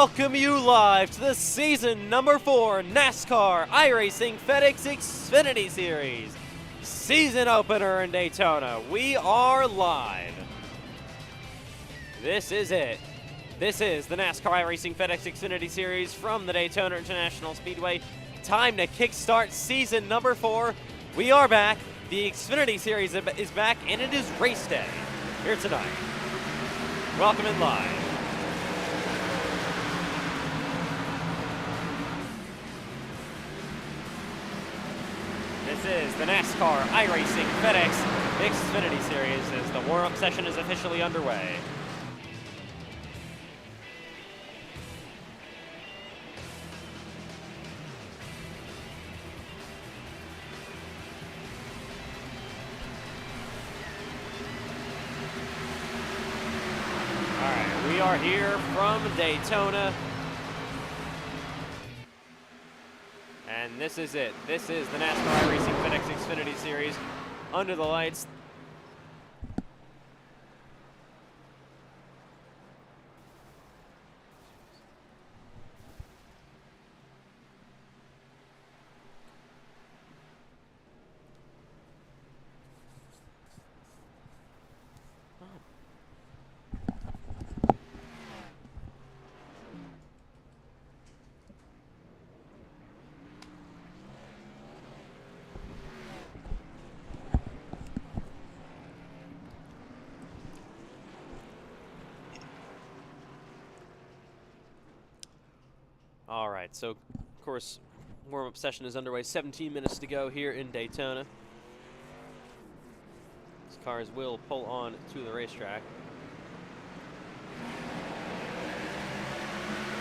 welcome you live to the season number 4 NASCAR iRacing FedEx Xfinity Series season opener in Daytona. We are live. This is it. This is the NASCAR iRacing FedEx Xfinity Series from the Daytona International Speedway. Time to kickstart season number 4. We are back. The Xfinity Series is back, and it is race day here tonight. Welcome in live. This is the NASCAR iRacing FedEx Xfinity Series as the warm-up session is officially underway. We are here from Daytona, and this is it. This is the NASCAR iRacing FedEx Xfinity Series under the lights. All right, so, of course, warm-up session is underway. 17 minutes to go here in Daytona. These cars will pull on to the racetrack.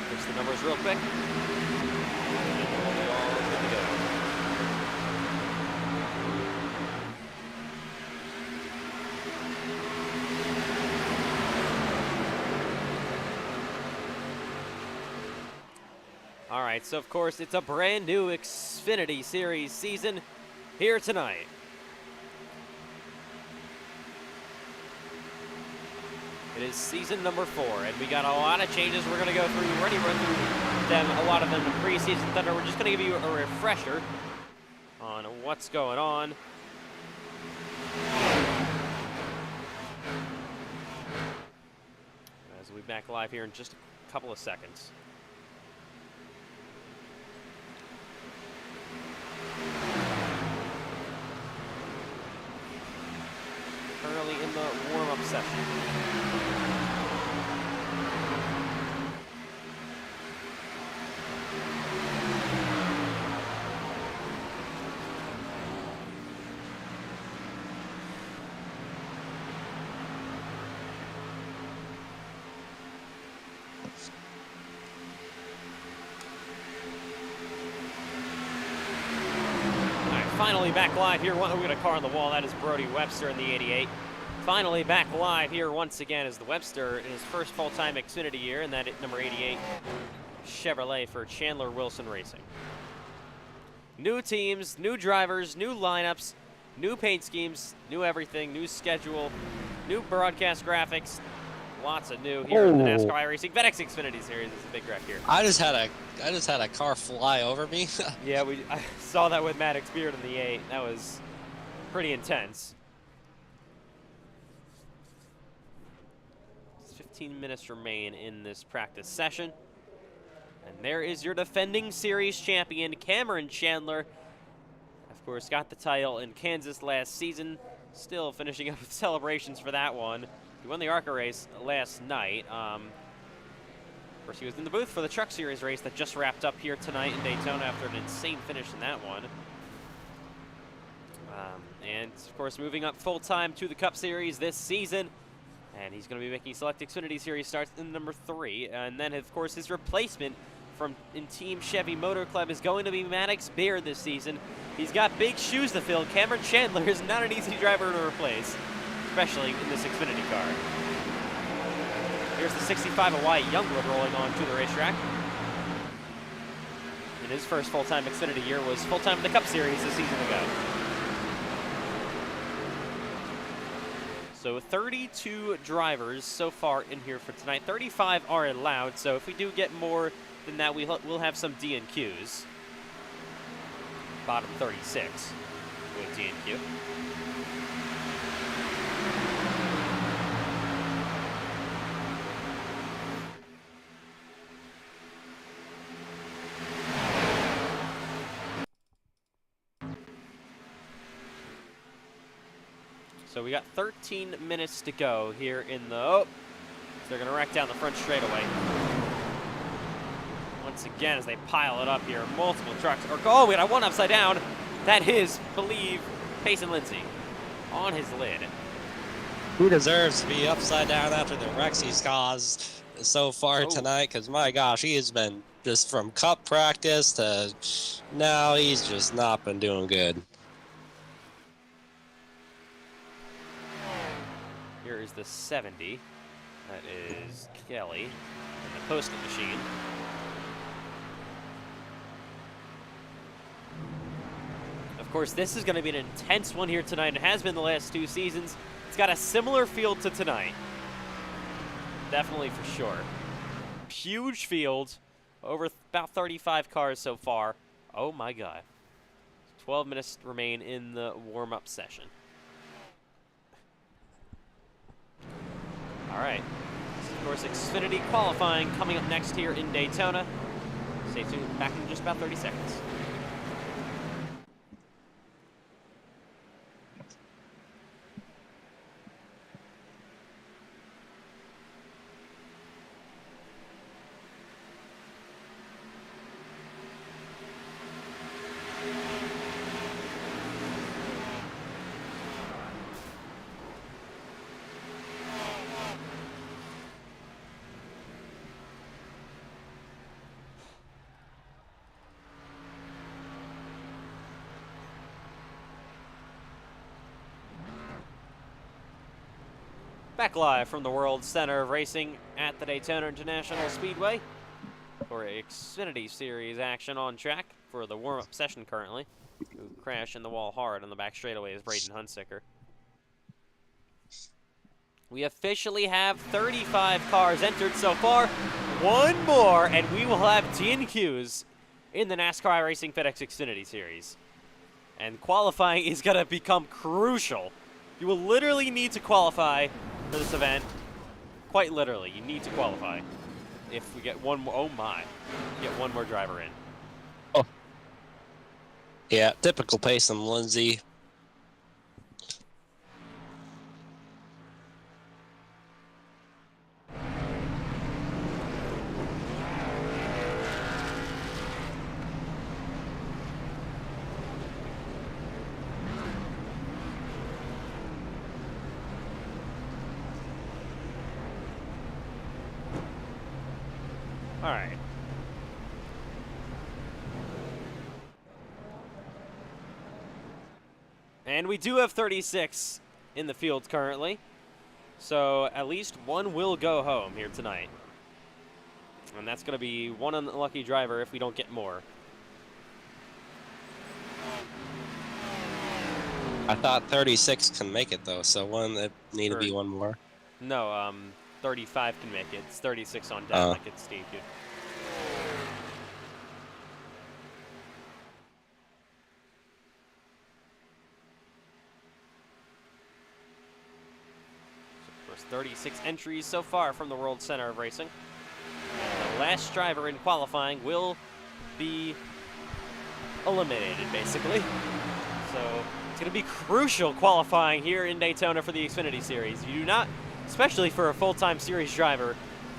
Fix the numbers real quick. And we'll be all good to go. All right, so of course it's a brand new Xfinity Series season here tonight. It is season number 4, and we got a lot of changes we're going to go through. We already run through them, a lot of them in preseason thunder. We're just going to give you a refresher on what's going on. As we'll be back live here in just a couple of seconds. Early in the warm-up session. Finally back live here. We got a car on the wall. That is Brody Webster in the 88. Finally back live here once again is the Webster in his first full-time Xfinity year, and that number 88 Chevrolet for Chandler Wilson Racing. New teams, new drivers, new lineups, new paint schemes, new everything, new schedule, new broadcast graphics. Lots of new here in the NASCAR iRacing FedEx Xfinity Series. It's a big wreck here. I just had a car fly over me. Yeah, I saw that with Maddox Beard in the 8. That was pretty intense. 15 minutes remain in this practice session. And there is your defending series champion, Cameron Chandler. Of course, got the title in Kansas last season. Still finishing up with celebrations for that one. He won the ARCA race last night. Of course, he was in the booth for the Truck Series race that just wrapped up here tonight in Daytona after an insane finish in that one. And, of course, moving up full-time to the Cup Series this season. And he's going to be making select Xfinity Series starts in number 3. And then, of course, his replacement in Team Chevy Motor Club is going to be Maddox Beard this season. He's got big shoes to fill. Cameron Chandler is not an easy driver to replace, especially in this Xfinity car. Here's the 65 of Wyatt Youngblood rolling on to the racetrack. And his first full-time Xfinity year was full-time in the Cup Series a season ago. So 32 drivers so far in here for tonight. 35 are allowed, so if we do get more than that, we'll have some D&Qs. Bottom 36 with D&Q. So we got 13 minutes to go here in the, so they're gonna wreck down the front straightaway. Once again, as they pile it up here, multiple trucks, oh, we got one upside down. That is, believe, Payson Lindsay on his lid. He deserves to be upside down after the wrecks he's caused so far tonight, because my gosh, he has been just from cup practice to now, he's just not been doing good. Here is the 70. That is Kelly and the posting machine. Of course, this is going to be an intense one here tonight. It has been the last 2 seasons. It's got a similar field to tonight. Definitely for sure. Huge field. Over about 35 cars so far. Oh my God. 12 minutes remain in the warm-up session. All right. This is, of course, Xfinity qualifying coming up next here in Daytona. Stay tuned. Back in just about 30 seconds. Back live from the World Center of Racing at the Daytona International Speedway for Xfinity Series action on track for the warm-up session currently. Who crashed in the wall hard on the back straightaway is Braden Hunsicker. We officially have 35 cars entered so far. One more, and we will have D&Qs in the NASCAR iRacing FedEx Xfinity Series. And qualifying is going to become crucial. You will literally need to qualify for this event. Quite literally, you need to qualify. If we get one more, oh my, get one more driver in. Oh. Yeah, typical Payson Lindsay. All right. And we do have 36 in the field currently. So at least one will go home here tonight. And that's going to be one unlucky driver if we don't get more. I thought 36 can make it, though, so that need to be one more. No, 35 can make it. It's 36 on deck, like it's Steve. So, of course, 36 entries so far from the World Center of Racing. And the last driver in qualifying will be eliminated, basically. So it's going to be crucial qualifying here in Daytona for the Xfinity Series. You do not, especially for a full-time series driver,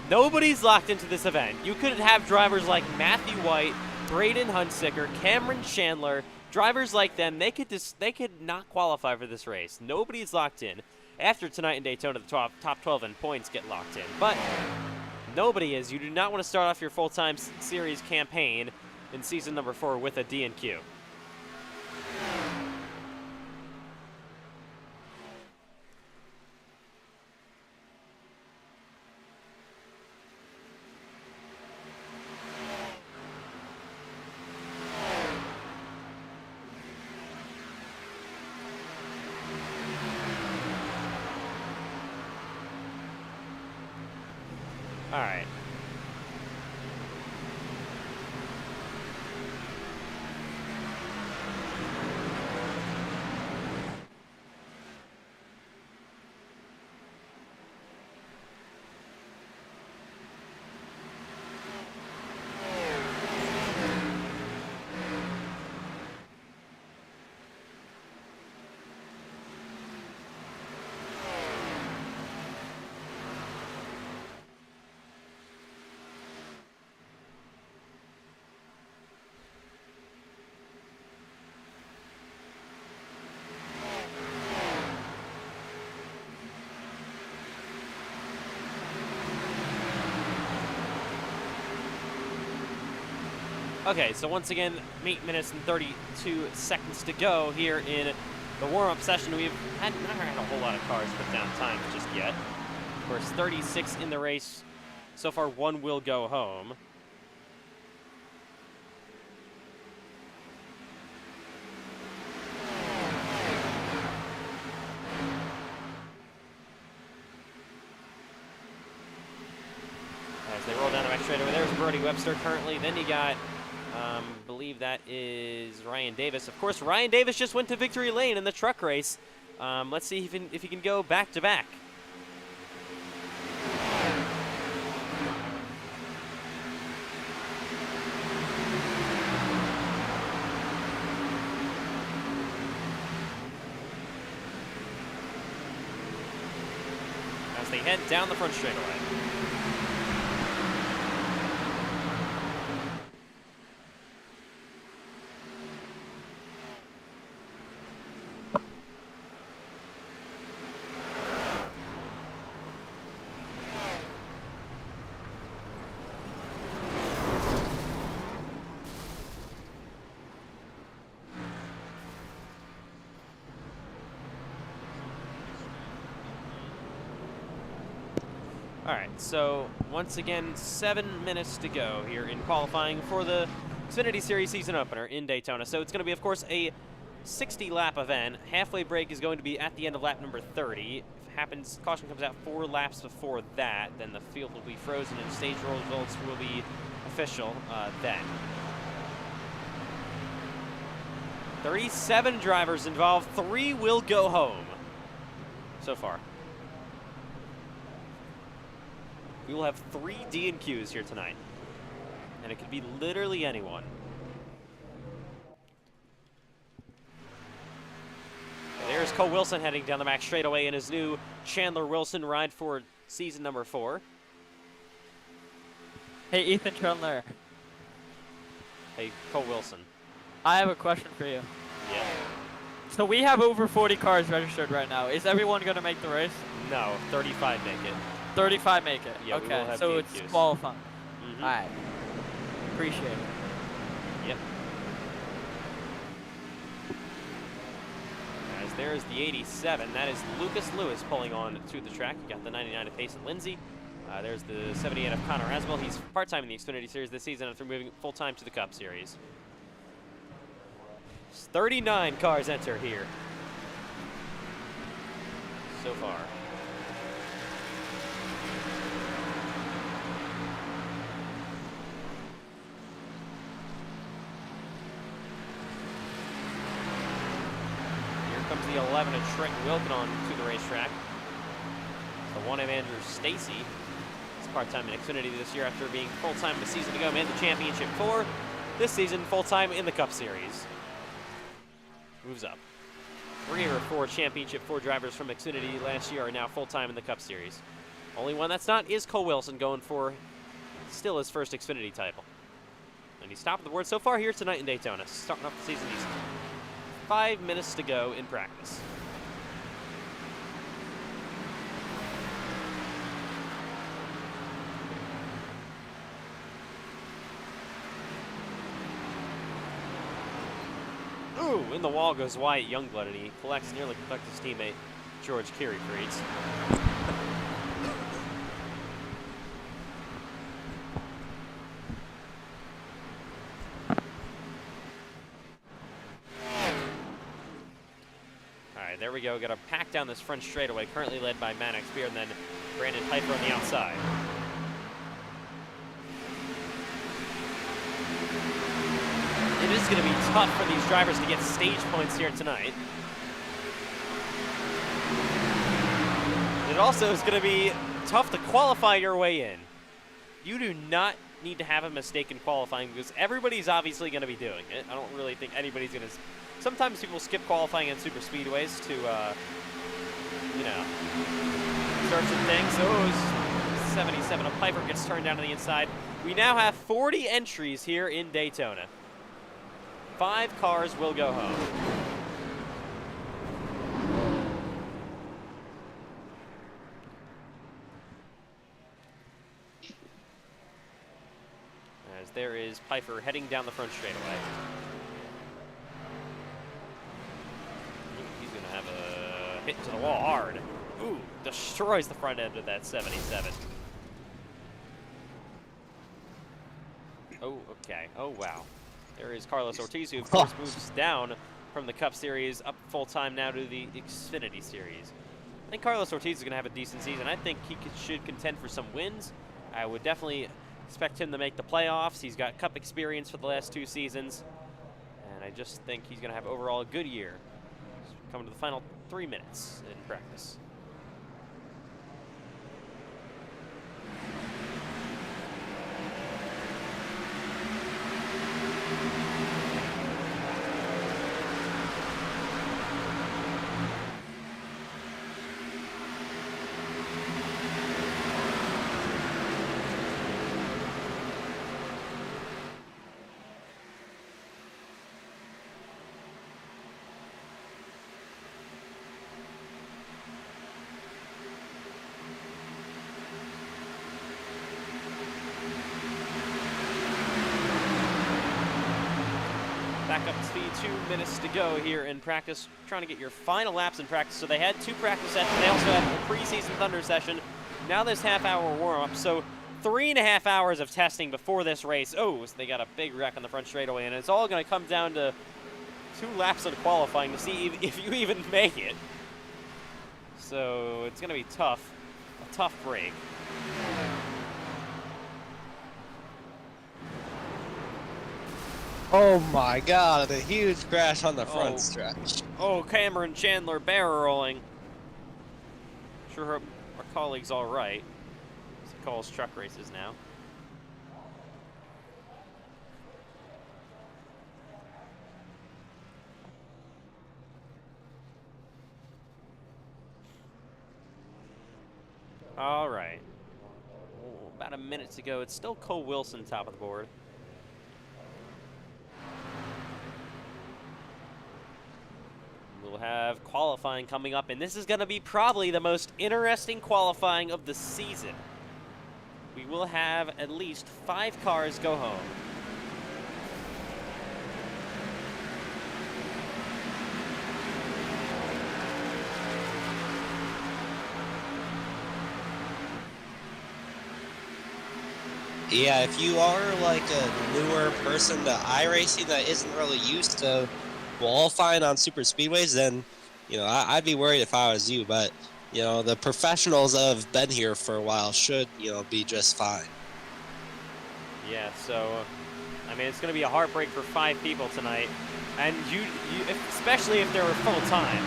nobody's locked into this event. You could have drivers like Matthew White, Braden Hunsicker, Cameron Chandler, drivers like them. They could not qualify for this race. Nobody's locked in. After tonight in Daytona, the top 12 in points get locked in. But nobody is. You do not want to start off your full-time series campaign in season number 4 with a D&Q. All right. Okay, so once again, 8 minutes and 32 seconds to go here in the warm-up session. We've not had a whole lot of cars put down times just yet. Of course, 36 in the race. So far, one will go home. As they roll down the back straightaway, there's Brody Webster currently. Then you got believe that is Ryan Davis. Of course, Ryan Davis just went to victory lane in the truck race. Let's see if he can go back to back. As they head down the front straightaway. All right, so once again, 7 minutes to go here in qualifying for the Xfinity Series season opener in Daytona. So it's going to be, of course, a 60-lap event. Halfway break is going to be at the end of lap number 30. If happens, caution comes out 4 laps before that, then the field will be frozen and stage results will be official then. 37 drivers involved. 3 will go home so far. We will have 3 D&Qs here tonight, and it could be literally anyone. There's Cole Wilson heading down the back straightaway in his new Chandler Wilson ride for season number 4. Hey, Ethan Chandler. Hey, Cole Wilson. I have a question for you. Yeah. So we have over 40 cars registered right now. Is everyone going to make the race? No, 35 make it. 35 make it. Yeah, we will okay, have so D&Qs. it's qualifying. Mm-hmm. All right. Appreciate it. Yep. As there's the 87. That is Lucas Lewis pulling on to the track. You got the 99 of Payson Lindsay. There's the 78 of Connor Aswell. He's part-time in the Xfinity Series this season after moving full-time to the Cup Series. 39 cars enter here so far. Comes the 11 of Trent Wilkin on to the racetrack. The 1 of Andrew Stacy. He's part-time in Xfinity this year after being full-time a season ago. Made the championship 4. This season, full-time in the Cup Series. Moves up. 3 or 4 championship 4 drivers from Xfinity last year are now full-time in the Cup Series. Only one that's not is Cole Wilson, going for still his first Xfinity title. And he's top of the board so far here tonight in Daytona. Starting off the season, he's 5 minutes to go in practice. Ooh, in the wall goes Wyatt Youngblood, and he nearly collects his teammate George Carey-Freeds. There we go. Got to pack down this front straightaway, currently led by Maddox Beer, and then Brandon Piper on the outside. is going to be tough for these drivers to get stage points here tonight. It also is going to be tough to qualify your way in. You do not need to have a mistake in qualifying because everybody's obviously going to be doing it. I don't really think anybody's going to... Sometimes people skip qualifying in super speedways to, you know, start some things. Oh, 77. A Piper gets turned down to the inside. We now have 40 entries here in Daytona. 5 cars will go home. As there is Piper heading down the front straightaway. He's going to have a hit to the wall hard. Ooh, destroys the front end of that 77. Oh, okay. Oh, wow. There is Carlos Ortiz, who, of course, moves down from the Cup Series up full-time now to the Xfinity Series. I think Carlos Ortiz is going to have a decent season. I think he should contend for some wins. I would definitely expect him to make the playoffs. He's got Cup experience for the last 2 seasons. And I just think he's going to have overall a good year. Coming to the final 3 minutes in practice. Back up to speed, 2 minutes to go here in practice. Trying to get your final laps in practice. So they had 2 practice sessions. They also had a preseason Thunder session. Now this half-hour warm-up. So 3.5 hours of testing before this race. Oh, so they got a big wreck on the front straightaway, and it's all going to come down to 2 laps of qualifying to see if you even make it. So it's going to be tough. A tough break. Oh my god, a huge crash on the front stretch. Oh, Cameron Chandler barrel rolling. Sure hope our colleague's all right. He calls truck races now. All right. Oh, about a minute to go. It's still Cole Wilson top of the board. We'll have qualifying coming up, and this is going to be probably the most interesting qualifying of the season. We will have at least 5 cars go home. Yeah, if you are like a newer person to iRacing that isn't really used to qualifying on super speedways, then, you know, I'd be worried if I was you, but, you know, the professionals that have been here for a while should, you know, be just fine. Yeah, so, I mean, it's going to be a heartbreak for 5 people tonight, and you especially if they were full-time.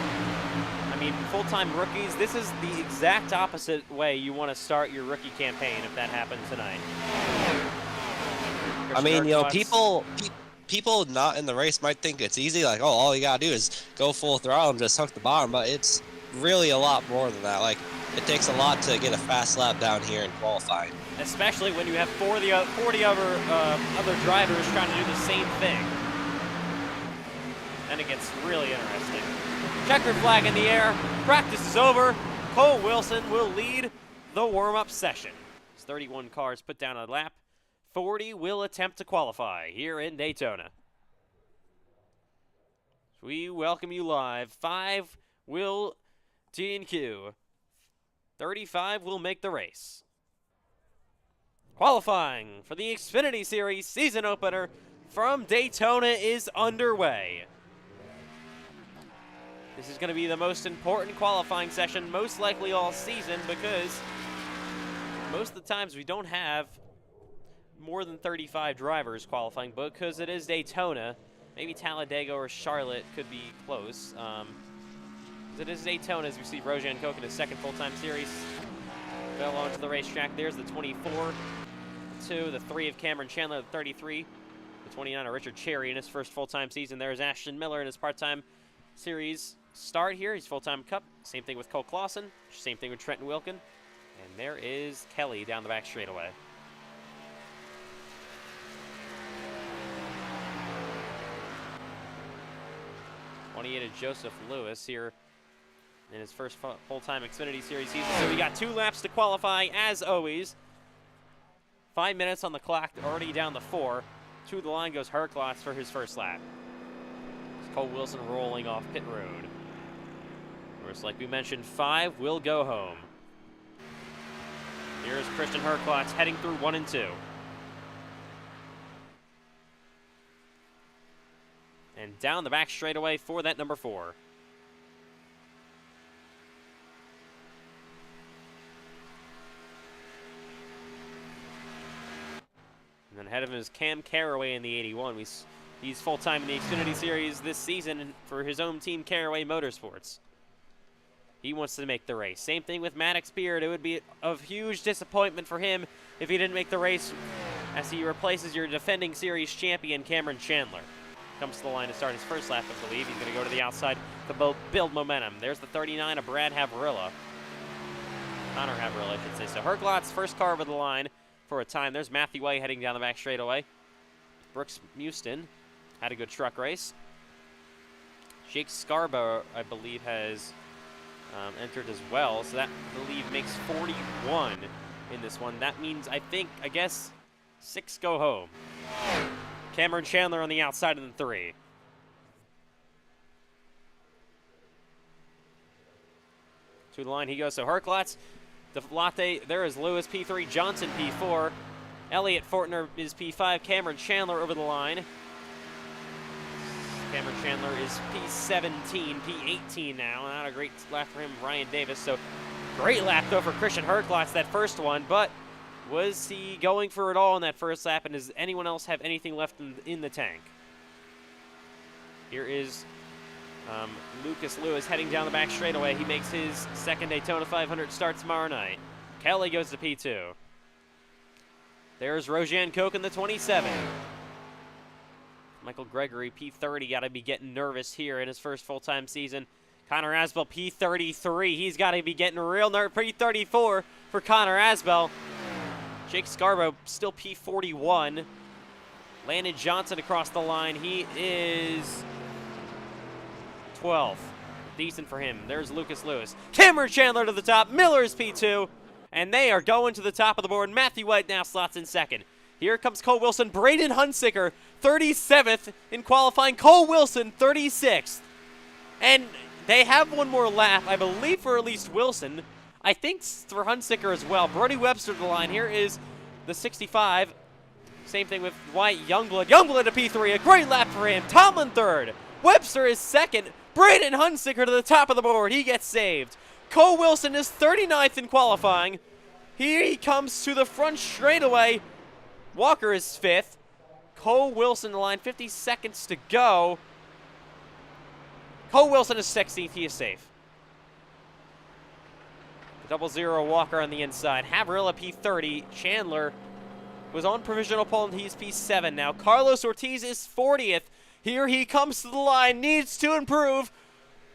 I mean, full-time rookies, this is the exact opposite way you want to start your rookie campaign if that happened tonight. I mean, you know, people not in the race might think it's easy, like, oh, all you gotta do is go full throttle and just hook the bottom, but it's really a lot more than that. Like, it takes a lot to get a fast lap down here in qualifying. Especially when you have 40 other drivers trying to do the same thing. Then it gets really interesting. Checker flag in the air. Practice is over. Cole Wilson will lead the warm-up session. 31 cars put down a lap. 40 will attempt to qualify here in Daytona. We welcome you live. 5 will T&Q. 35 will make the race. Qualifying for the Xfinity Series season opener from Daytona is underway. This is going to be the most important qualifying session, most likely all season, because most of the times we don't have more than 35 drivers qualifying, because it is Daytona. Maybe Talladega or Charlotte could be close. It is Daytona as we see Rojan Koch in his second full-time series. Fell onto the racetrack. There's the 24, 2, the 3 of Cameron Chandler, the 33, the 29 of Richard Cherry in his first full-time season. There's Ashton Miller in his part-time series start here. He's full-time Cup. Same thing with Cole Clausen. Same thing with Trenton Wilkin. And there is Kelly down the back straightaway. of Joseph Lewis here in his first full-time Xfinity Series season. So we got 2 laps to qualify, as always. 5 minutes on the clock, already down to 4. To the line goes Herklots for his first lap. It's Cole Wilson rolling off pit road. Of course, like we mentioned, 5 will go home. Here's Christian Herklots heading through 1 and 2. And down the back straightaway for that number 4. And then ahead of him is Cam Carraway in the 81. He's full-time in the Xfinity Series this season for his own team, Carraway Motorsports. He wants to make the race. Same thing with Maddox Beard. It would be of huge disappointment for him if he didn't make the race, as he replaces your defending series champion, Cameron Chandler. Comes to the line to start his first lap, I believe. He's going to go to the outside to build momentum. There's the 39 of Brad Havrilla. Connor Havrilla, I should say. So Herklots, first car over the line for a time. There's Matthew White heading down the back straightaway. Brooks Muston had a good truck race. Jake Scarborough, I believe, has entered as well. So that, I believe, makes 41 in this one. That means, I guess, 6 go home. Cameron Chandler on the outside of the 3. To the line he goes. So Herklots, the latte, there is Lewis P3, Johnson P4. Elliott Fortner is P5. Cameron Chandler over the line. Cameron Chandler is P17, P18 now. Not a great lap for him, Ryan Davis. So great lap, though, for Christian Herklots, that first one. But was he going for it all in that first lap, and does anyone else have anything left in the tank? Here is Lucas Lewis heading down the back straightaway. He makes his second Daytona 500 start tomorrow night. Kelly goes to P2. There's Rojan Koch in the 27. Michael Gregory, P30, got to be getting nervous here in his first full-time season. Connor Asbell, P33. He's got to be getting real nervous. P34 for Connor Asbell. Jake Scarborough still P41. Landon Johnson across the line. He is 12th. Decent for him. There's Lucas Lewis. Cameron Chandler to the top. Miller's P2. And they are going to the top of the board. Matthew White now slots in second. Here comes Cole Wilson. Braden Hunsicker, 37th in qualifying. Cole Wilson, 36th. And they have one more lap, I believe, for at least Wilson. I think for Hunsicker as well. Brody Webster to the line. Here is the 65. Same thing with White. Youngblood. Youngblood to P3. A great lap for him. Tomlin third. Webster is second. Braden Hunsicker to the top of the board. He gets saved. Cole Wilson is 39th in qualifying. Here he comes to the front straightaway. Walker is 5th. Cole Wilson to the line. 50 seconds to go. Cole Wilson is 16th. He is safe. 0-0 Walker on the inside. Havrilla P30. Chandler was on provisional pole, and he's P7 now. Carlos Ortiz is 40th. Here he comes to the line. Needs to improve.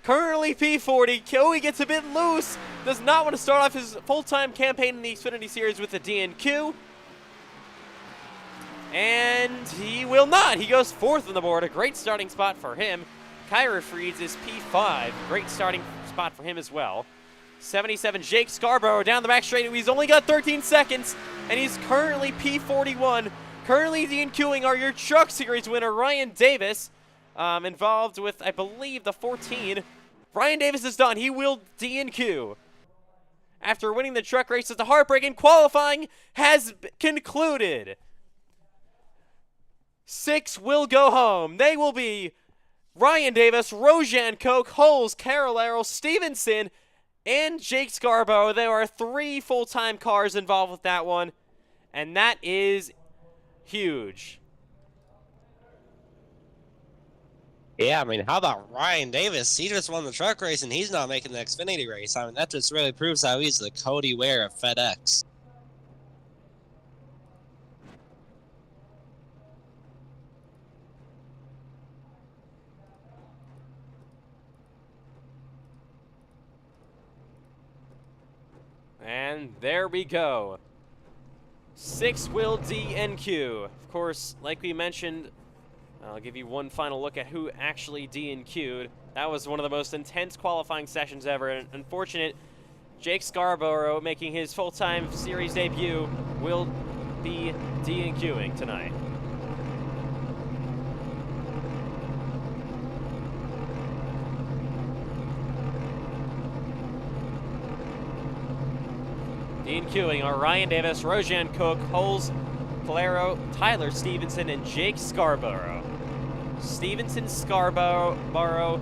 Currently P40. Joey gets a bit loose. Does not want to start off his full-time campaign in the Xfinity Series with the DNQ. And he will not. He goes 4th on the board. A great starting spot for him. Kyra Freeds is P5. Great starting spot for him as well. 77, Jake Scarborough down the back straight. He's only got 13 seconds, and he's currently P41. Currently DNQing are your Truck Series winner, Ryan Davis, involved with, I believe, the 14. Ryan Davis is done. He will DNQ. After winning the truck race, the heartbreaking qualifying has concluded. 6 will go home. They will be Ryan Davis, Rojan Koch, Holes, Carolero, Stevenson, and Jake Scarborough. There are 3 full-time cars involved with that one, and that is huge. Yeah, I mean, how about Ryan Davis? He just won the truck race, and he's not making the Xfinity race. I mean, that just really proves how he's the Cody Ware of FedEx. And there we go. 6-wheel DNQ. Of course, like we mentioned, I'll give you one final look at who actually DNQ'd. That was one of the most intense qualifying sessions ever. And unfortunate, Jake Scarborough, making his full-time series debut, will be DNQing tonight. DNQing are Ryan Davis, Rojan Cook, Holes, Calero, Tyler Stevenson, and Jake Scarborough. Stevenson, Scarborough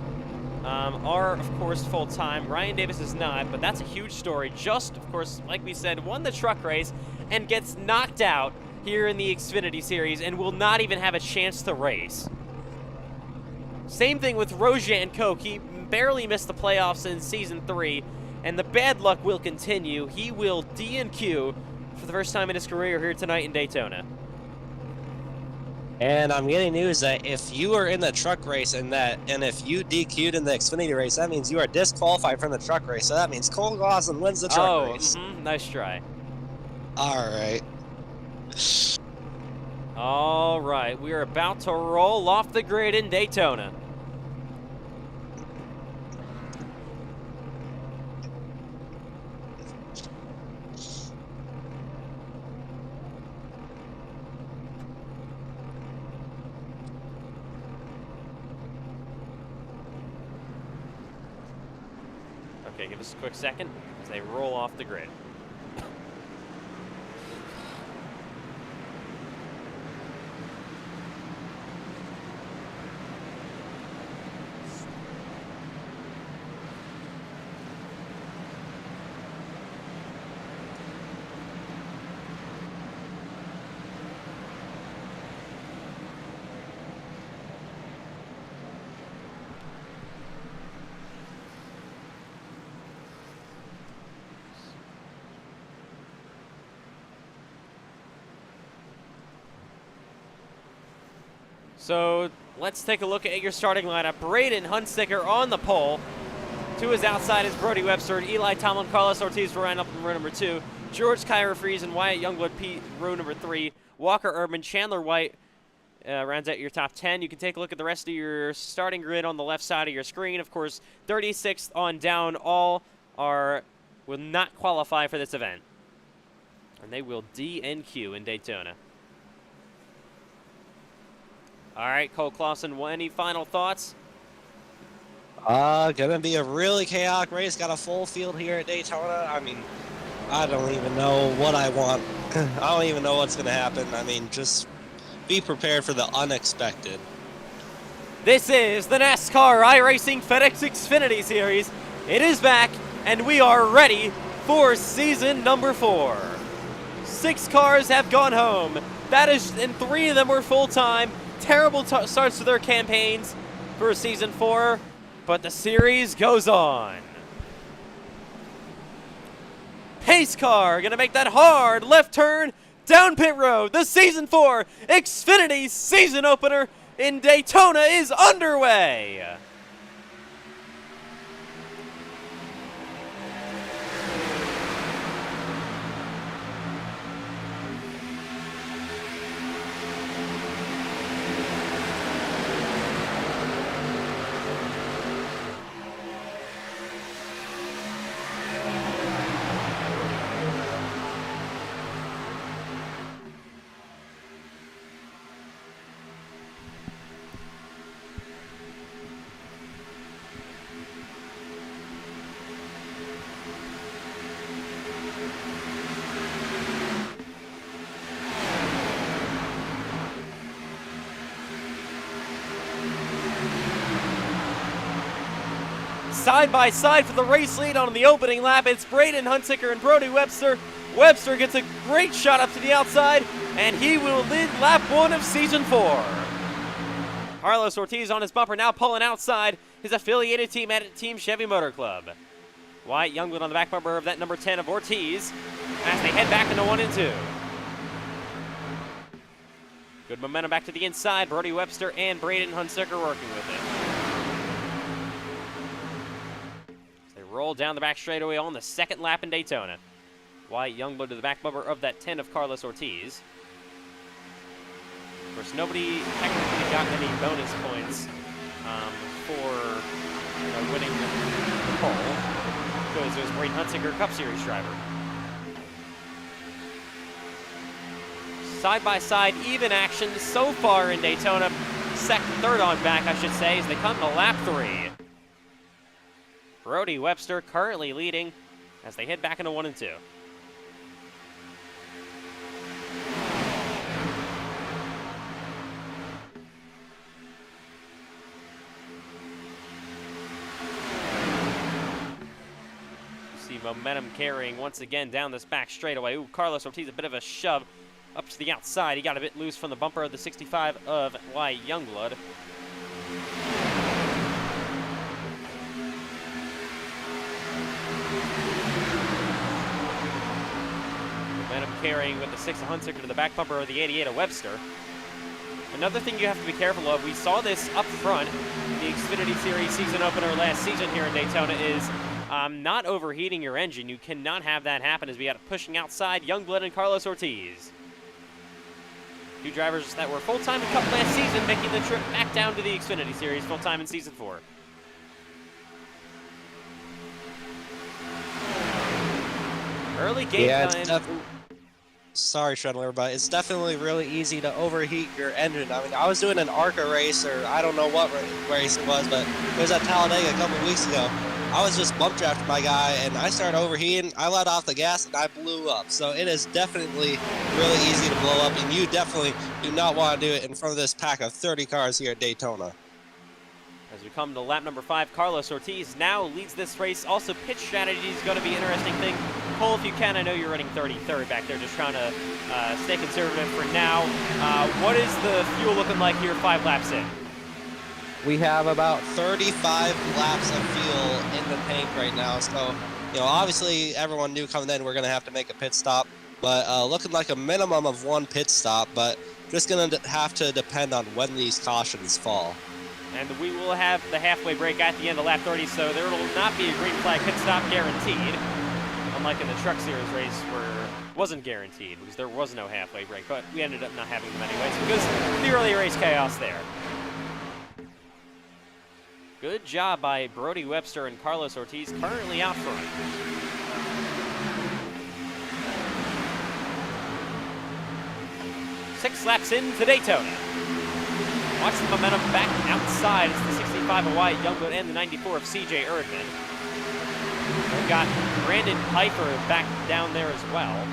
are, of course, full-time. Ryan Davis is not, but that's a huge story. Just, of course, like we said, won the truck race and gets knocked out here in the Xfinity Series and will not even have a chance to race. Same thing with Rojan Cook. He barely missed the playoffs in Season 3, and the bad luck will continue. He will DNQ for the first time in his career here tonight in Daytona. And I'm getting news that if you are in the truck race and if you DQ'd in the Xfinity race, that means you are disqualified from the truck race. So that means Cole Gosselin wins the truck race. Nice try. All right. All right, we are about to roll off the grid in Daytona. Okay, give us a quick second as they roll off the grid. So let's take a look at your starting lineup. Braden Hunsicker on the pole. To his outside is Brody Webster and Eli Tomlin, Carlos Ortiz for round up in row number 2. George Kyra Fries and Wyatt Youngblood Pete, row number 3. Walker Urban, Chandler White rounds out your top 10. You can take a look at the rest of your starting grid on the left side of your screen. Of course, 36th on down, all will not qualify for this event. And they will DNQ in Daytona. All right, Cole Clausen, any final thoughts? Gonna be a really chaotic race. Got a full field here at Daytona. I mean, I don't even know what I want. I don't even know what's gonna happen. I mean, just be prepared for the unexpected. This is the NASCAR iRacing FedEx Xfinity Series. It is back, and we are ready for season number 4. 6 cars have gone home. That is, and 3 of them were full-time. Terrible starts to their campaigns for season 4, but the series goes on. Pace car gonna make that hard left turn down pit road. The season 4 Xfinity season opener in Daytona is underway. Side by side for the race lead on the opening lap, it's Braden Hunsicker and Brody Webster. Webster gets a great shot up to the outside, and he will lead lap 1 of season 4. Carlos Ortiz on his bumper, now pulling outside his affiliated team at Team Chevy Motor Club. Wyatt Youngblood on the back bumper of that number 10 of Ortiz as they head back into 1 and 2. Good momentum back to the inside. Brody Webster and Braden Hunsaker working with it. As they roll down the back straightaway on the second lap in Daytona. Wyatt Youngblood to the back bumper of that 10 of Carlos Ortiz. Of course, nobody technically got any bonus points for winning the pole, because it was Braden Hunsaker, Cup Series driver. Side-by-side even action so far in Daytona. Third on back, I should say, as they come to lap 3. Brody Webster currently leading as they head back into 1 and 2. See momentum carrying once again down this back straightaway. Ooh, Carlos Ortiz, a bit of a shove up to the outside. He got a bit loose from the bumper of the 65 of Wyatt Youngblood. Momentum carrying with the 6 of Hunsaker to the back bumper of the 88 of Webster. Another thing you have to be careful of, we saw this up front in the Xfinity Series season opener last season here in Daytona, is not overheating your engine. You cannot have that happen, as we got it pushing outside Youngblood and Carlos Ortiz. Two drivers that were full-time in Cup last season, making the trip back down to the Xfinity Series full-time in Season 4. Early game time. Sorry, Shredler, but it's definitely really easy to overheat your engine. I mean, I was doing an ARCA race, or I don't know what race it was, but it was at Talladega a couple weeks ago. I was just bump drafting my guy, and I started overheating. I let off the gas, and I blew up. So it is definitely really easy to blow up, and you definitely do not want to do it in front of this pack of 30 cars here at Daytona. As we come to lap number 5, Carlos Ortiz now leads this race. Also, pitch strategy is going to be an interesting thing. Cole, if you can, I know you're running 33rd back there, just trying to stay conservative for now. What is the fuel looking like here 5 laps in? We have about 35 laps of fuel in the tank right now. So, obviously everyone knew coming in we're going to have to make a pit stop. But looking like a minimum of 1 pit stop, but just going to have to depend on when these cautions fall. And we will have the halfway break at the end of lap 30, so there will not be a green flag pit stop guaranteed. Unlike in the Truck Series race where it wasn't guaranteed because there was no halfway break, but we ended up not having them anyways because of the early race chaos there. Good job by Brody Webster and Carlos Ortiz, currently out front. Six laps into Daytona. Watch the momentum back outside. It's the 65 of Wyatt Youngblood and the 94 of C.J. Erdman. We've got Brandon Piper back down there as well.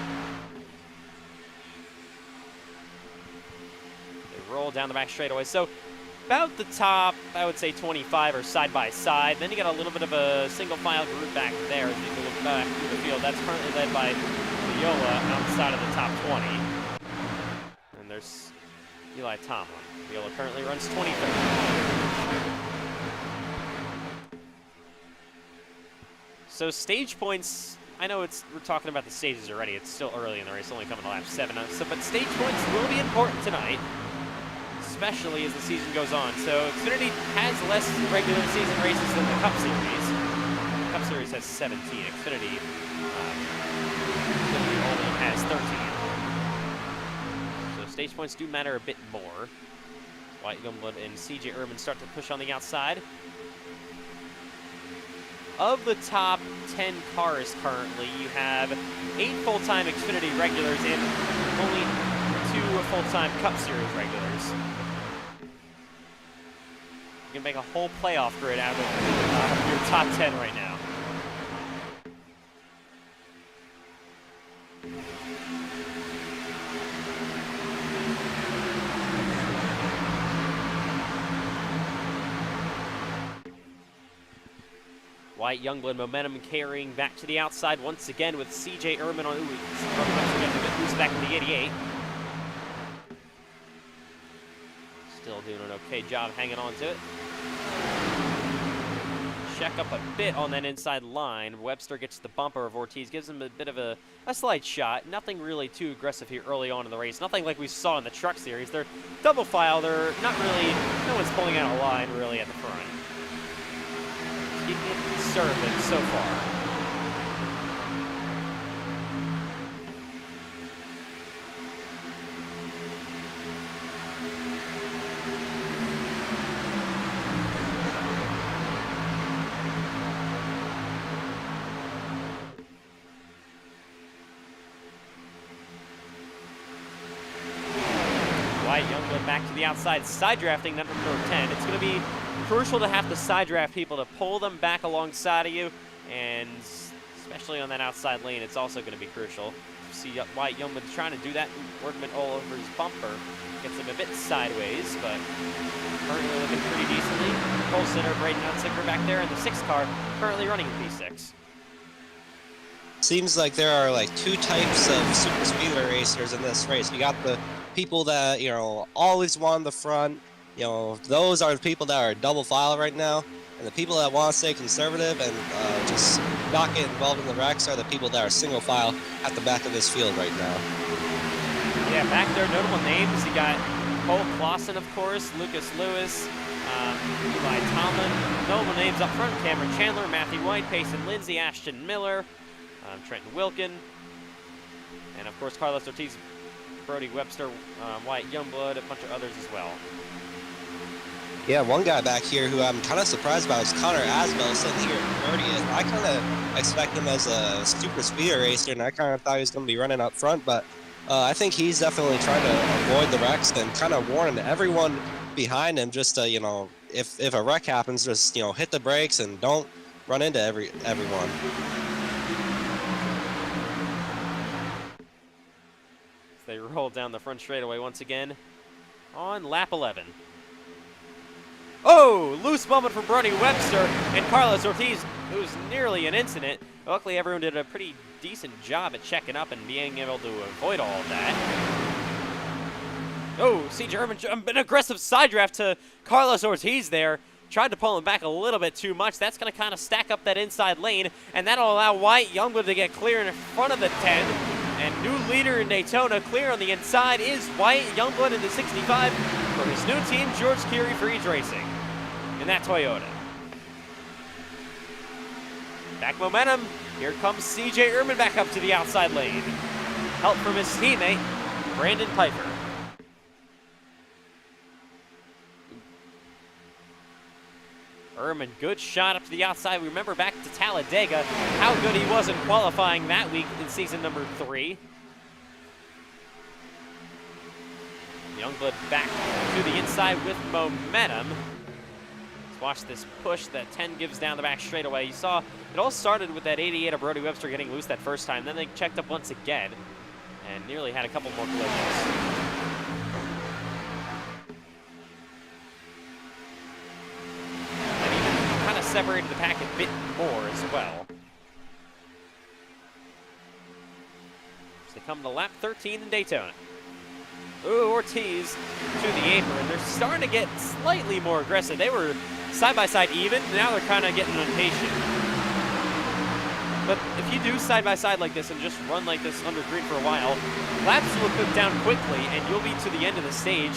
They roll down the back straightaway. So about the top, I would say 25 or side by side. Then you got a little bit of a single file group back there as you look back through the field. That's currently led by Viola outside of the top 20. And there's Eli Tomlin. Viola currently runs 23rd. So stage points, I know we're talking about the stages already. It's still early in the race, only coming to lap 7. But stage points will be important tonight, especially as the season goes on. So Xfinity has less regular season races than the Cup Series. The Cup Series has 17. Xfinity only has 13. So stage points do matter a bit more. Wyatt Youngblood and C.J. Erdman start to push on the outside. Of the top 10 cars currently, you have 8 full-time Xfinity regulars and only 2 full-time Cup Series regulars. You can make a whole playoff grid out of your top 10 right now. Wyatt Youngblood momentum carrying back to the outside once again with C.J. Erdman on. Ooh, back to the 88. Still doing an okay job hanging on to it. Check up a bit on that inside line. Webster gets the bumper of Ortiz, gives him a bit of a slight shot. Nothing really too aggressive here early on in the race. Nothing like we saw in the truck series. They're double file. They're not really, no one's pulling out a line really at the front. Keeping it conservative so far. Youngblood back to the outside, side drafting that number 10. It's going to be crucial to have to side draft people to pull them back alongside of you, and especially on that outside lane, it's also going to be crucial. You see Wyatt Youngblood trying to do that. Wordman all over his bumper. Gets him a bit sideways, but currently looking pretty decently. Pole center, Braden Hunsicker back there in the 6th car, currently running in P6. Seems like there are like 2 types of super speedway racers in this race. You got the people that, you know, always want the front. You know, those are the people that are double file right now. And the people that want to stay conservative and just not get involved in the wrecks are the people that are single file at the back of this field right now. Yeah, back there, notable names. You got Cole Clausen, of course, Lucas Lewis, Eli Tomlin. Notable names up front: Cameron Chandler, Matthew White, Payson Lindsay, Ashton Miller, Trenton Wilkin, and of course Carlos Ortiz, Brody Webster, Wyatt Youngblood, a bunch of others as well. Yeah, one guy back here who I'm kind of surprised about is Connor Asbell sitting here at 30th. I kind of expect him as a super speeder racer, and I kind of thought he was going to be running up front, but I think he's definitely trying to avoid the wrecks and kind of warning everyone behind him just to, you know, if a wreck happens, just, you know, hit the brakes and don't run into everyone. They roll down the front straightaway once again on lap 11. Oh, loose moment from Brody Webster and Carlos Ortiz. It was nearly an incident. Luckily, everyone did a pretty decent job at checking up and being able to avoid all of that. Oh, C.J. Urban, an aggressive side draft to Carlos Ortiz there. Tried to pull him back a little bit too much. That's going to kind of stack up that inside lane, and that'll allow Wyatt Youngblood to get clear in front of the 10. And new leader in Daytona, clear on the inside, is Wyatt Youngblood in the 65 for his new team, George Curie Freeze Racing, in that Toyota. Back momentum. Here comes C.J. Urban back up to the outside lane. Help from his teammate, Brandon Piper. Urban, good shot up to the outside. We remember back to Talladega, how good he was in qualifying that week in season number 3. Youngblood back to the inside with momentum. Let's watch this push that 10 gives down the back straightaway. You saw it all started with that 88 of Brody Webster getting loose that first time. Then they checked up once again and nearly had a couple more collisions. Separated the pack a bit more as well. So they come to lap 13 in Daytona. Ooh, Ortiz to the apron. They're starting to get slightly more aggressive. They were side-by-side even. Now they're kind of getting impatient. But if you do side-by-side like this and just run like this under green for a while, laps will put down quickly and you'll be to the end of the stage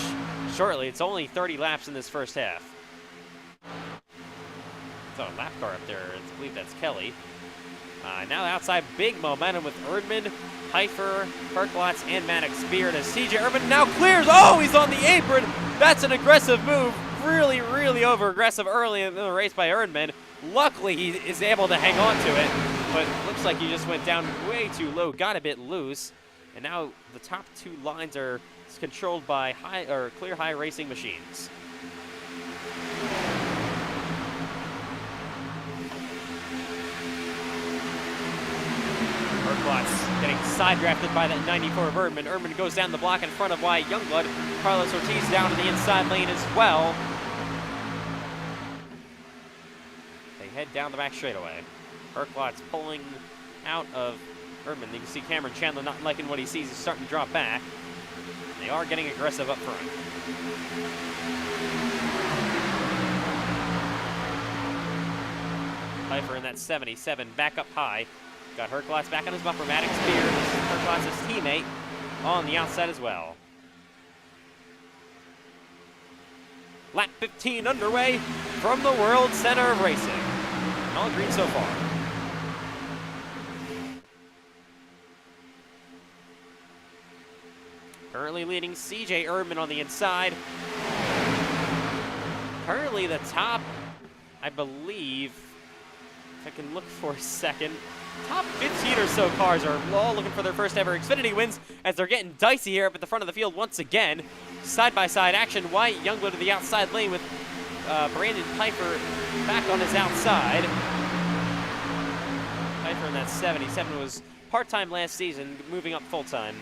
shortly. It's only 30 laps in this first half. A lap car up there. I believe that's Kelly. Now outside, big momentum with Erdman, Pfeiffer, Perklotz, and Maddox Beard as C.J. Urban now clears. Oh, he's on the apron. That's an aggressive move. Really, really over-aggressive early in the race by Erdman. Luckily, he is able to hang on to it, but looks like he just went down way too low, got a bit loose, and now the top 2 lines are controlled by clear high racing machines. Perklotz getting side drafted by that 94 of Erdman. Erdman goes down the block in front of Wyatt Youngblood. Carlos Ortiz down to the inside lane as well. They head down the back straightaway. Perklotz pulling out of Erdman. You can see Cameron Chandler not liking what he sees. He's starting to drop back. They They are getting aggressive up front. Pfeiffer in that 77, back up high. Got Herklots back on his bumper. Maddox Spears, Herklots' teammate, on the outside as well. Lap 15 underway from the World Center of Racing. All green so far. Currently leading CJ Erdman on the inside. Currently the top, I believe, if I can look for a second, top 15 or so cars are all looking for their first ever Xfinity wins as they're getting dicey here up at the front of the field once again. Side-by-side action. Wyatt Youngblood to the outside lane with Brandon Pfeiffer back on his outside. Pfeiffer in that 77 was part-time last season, moving up full-time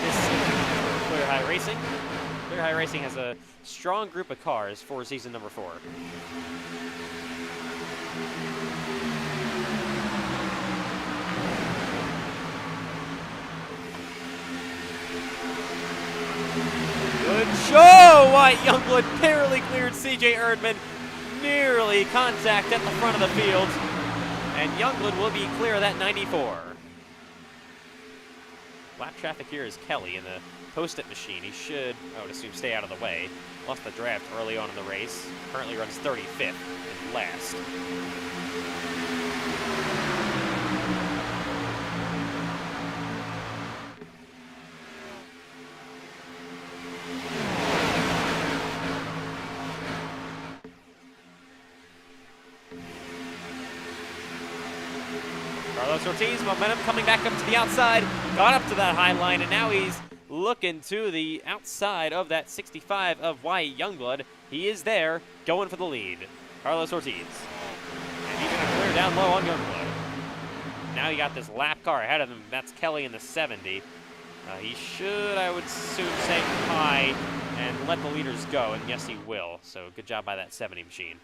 this season for Clear High Racing. Clear High Racing has a strong group of cars for season number 4. Good show! Wyatt Youngblood barely cleared CJ Erdman. Nearly contact at the front of the field. And Youngblood will be clear of that 94. Lap traffic here is Kelly in the post-it machine. He should, I would assume, stay out of the way. Lost the draft early on in the race. Currently runs 35th and last. Carlos Ortiz, momentum coming back up to the outside, got up to that high line, and now he's looking to the outside of that 65 of Wyatt Youngblood. He is there, going for the lead. Carlos Ortiz. And he's going to clear down low on Youngblood. Now you got this lap car ahead of him. That's Kelly in the 70. He should, I would assume, say high and let the leaders go, and yes, he will. So good job by that 70 machine.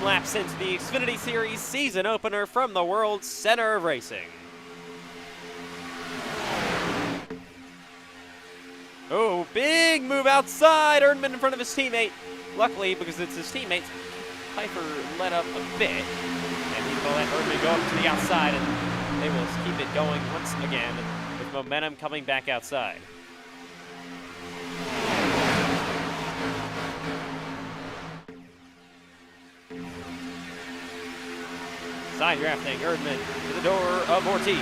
Laps into the Xfinity Series season opener from the World Center of Racing. Oh, big move outside. Erdman in front of his teammate. Luckily, because it's his teammate, Pfeiffer let up a bit. And he will let Erdman go up to the outside, and they will keep it going once again with momentum coming back outside. Side drafting Erdman to the door of Ortiz.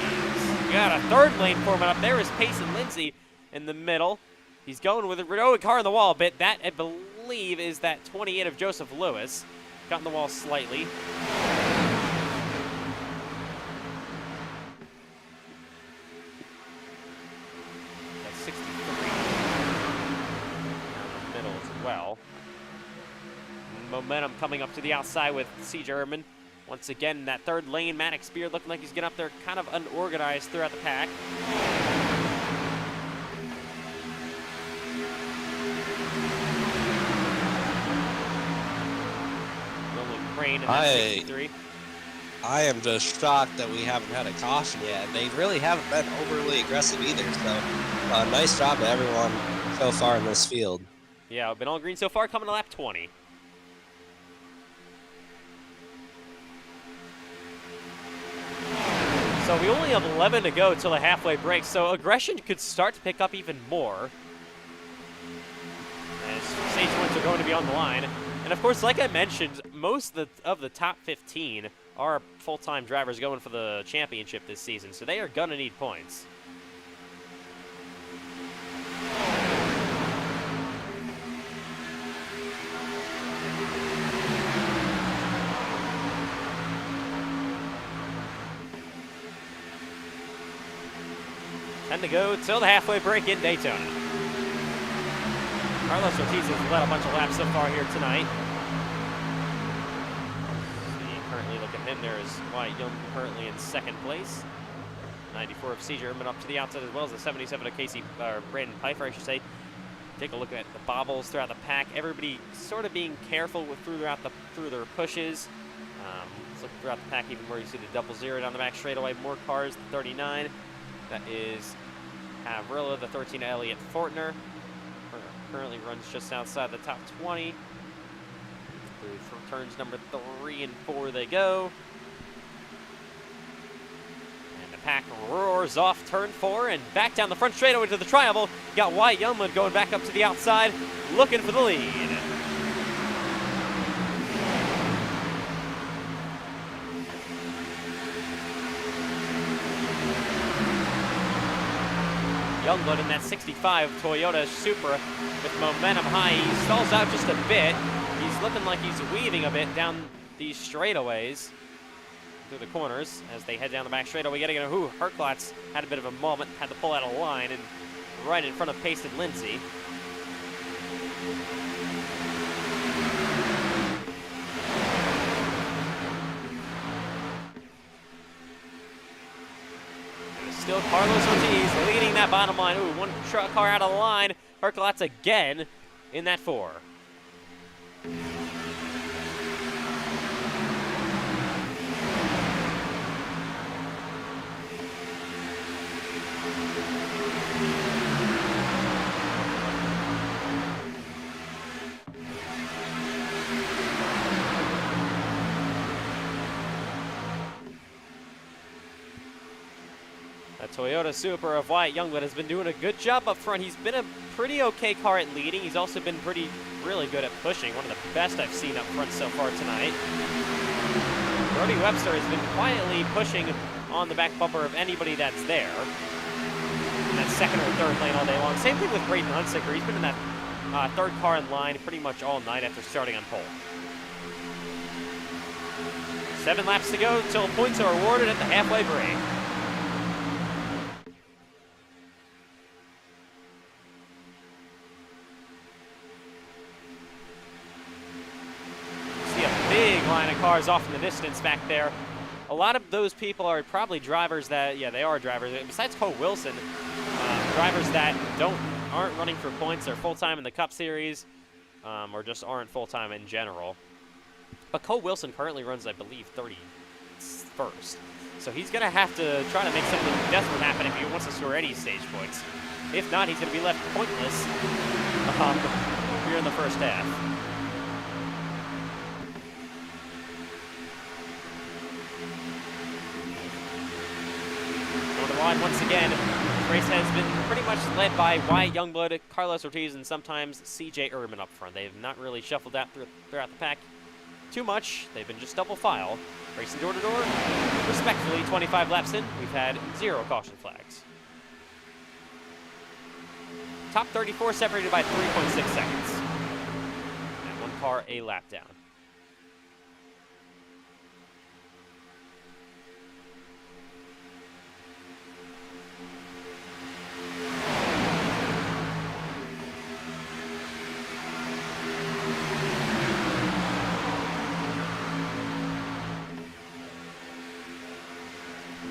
We got a third lane forming up. There is Payson Lindsay in the middle. He's going with a car on the wall a bit. That, I believe, is that 28 of Joseph Lewis. Got in the wall slightly. That's 63. Down the middle as well. Momentum coming up to the outside with CJ Erdman. Once again, that third lane, Maddox Spear looking like he's getting up there kind of unorganized throughout the pack. Nolan Crane in that 63. I am just shocked that we haven't had a caution yet. They really haven't been overly aggressive either, so nice job to everyone so far in this field. Yeah, we've been all green so far, coming to lap 20. So we only have 11 to go till the halfway break, so aggression could start to pick up even more. As stage points are going to be on the line. And of course, like I mentioned, most of the top 15 are full-time drivers going for the championship this season, so they are going to need points. 10 to go till the halfway break in Daytona. Carlos Ortiz has led a bunch of laps so far here tonight. Currently look at him. There is Wyatt Young currently in second place. 94 of C.J. Urban up to the outside, as well as the 77 of Brandon Pfeiffer, I should say. Take a look at the bobbles throughout the pack. Everybody sort of being careful through their pushes. Let's look throughout the pack even more. You see the 00 down the back straightaway. More cars, the 39. That is Havrilla, the 13 Elliott Fortner. Currently runs just outside the top 20. Through turns number 3 and 4 they go. And the pack roars off turn 4 and back down the front straightaway to the triangle. You got Wyatt Youngwood going back up to the outside, looking for the lead. Youngblood in that 65 Toyota Supra with momentum high. He stalls out just a bit. He's looking like he's weaving a bit down these straightaways through the corners as they head down the back straightaway. Getting a Herklotz had a bit of a moment, had to pull out a line and right in front of Pace and Lindsay. Still Carlos Ortiz leading that bottom line. Ooh, one car out of the line. Herklotz again in that 4. Toyota Supra of Wyatt Youngblood has been doing a good job up front. He's been a pretty okay car at leading. He's also been really good at pushing. One of the best I've seen up front so far tonight. Brody Webster has been quietly pushing on the back bumper of anybody that's there. In that second or third lane all day long. Same thing with Braden Hunsaker. He's been in that third car in line pretty much all night after starting on pole. 7 laps to go till points are awarded at the halfway break. Big line of cars off in the distance back there. A lot of those people are probably drivers that, yeah, they are drivers. Besides Cole Wilson, drivers that aren't running for points. They're full-time in the Cup Series, or just aren't full-time in general. But Cole Wilson currently runs, I believe, 31st. So he's going to have to try to make something desperate happen if he wants to score any stage points. If not, he's going to be left pointless here in the first half. Line once again. This race has been pretty much led by Wyatt Youngblood, Carlos Ortiz, and sometimes C.J. Urban up front. They have not really shuffled out throughout the pack too much. They've been just double file. Racing door to door. Respectfully, 25 laps in, we've had 0 caution flags. Top 34 separated by 3.6 seconds. And 1 car a lap down.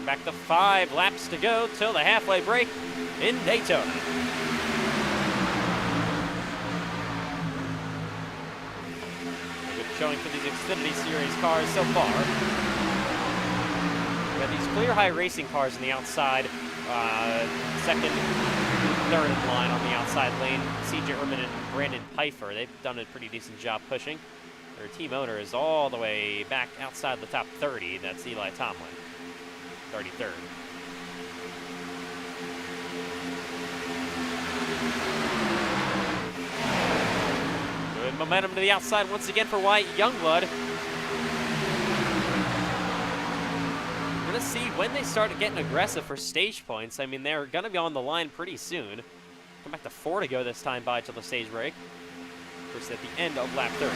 Back to 5 laps to go till the halfway break in Daytona. A good showing for these Xfinity Series cars so far. We got these clear high racing cars on the outside, second, third in line on the outside lane. C.J. Urban and Brandon Pfeiffer, they've done a pretty decent job pushing. Their team owner is all the way back outside the top 30. That's Eli Tomlin. 33rd. Good momentum to the outside once again for Wyatt Youngblood. We're going to see when they start getting aggressive for stage points. I mean, they're going to be on the line pretty soon. Come back to 4 to go this time by till the stage break. First at the end of lap 30.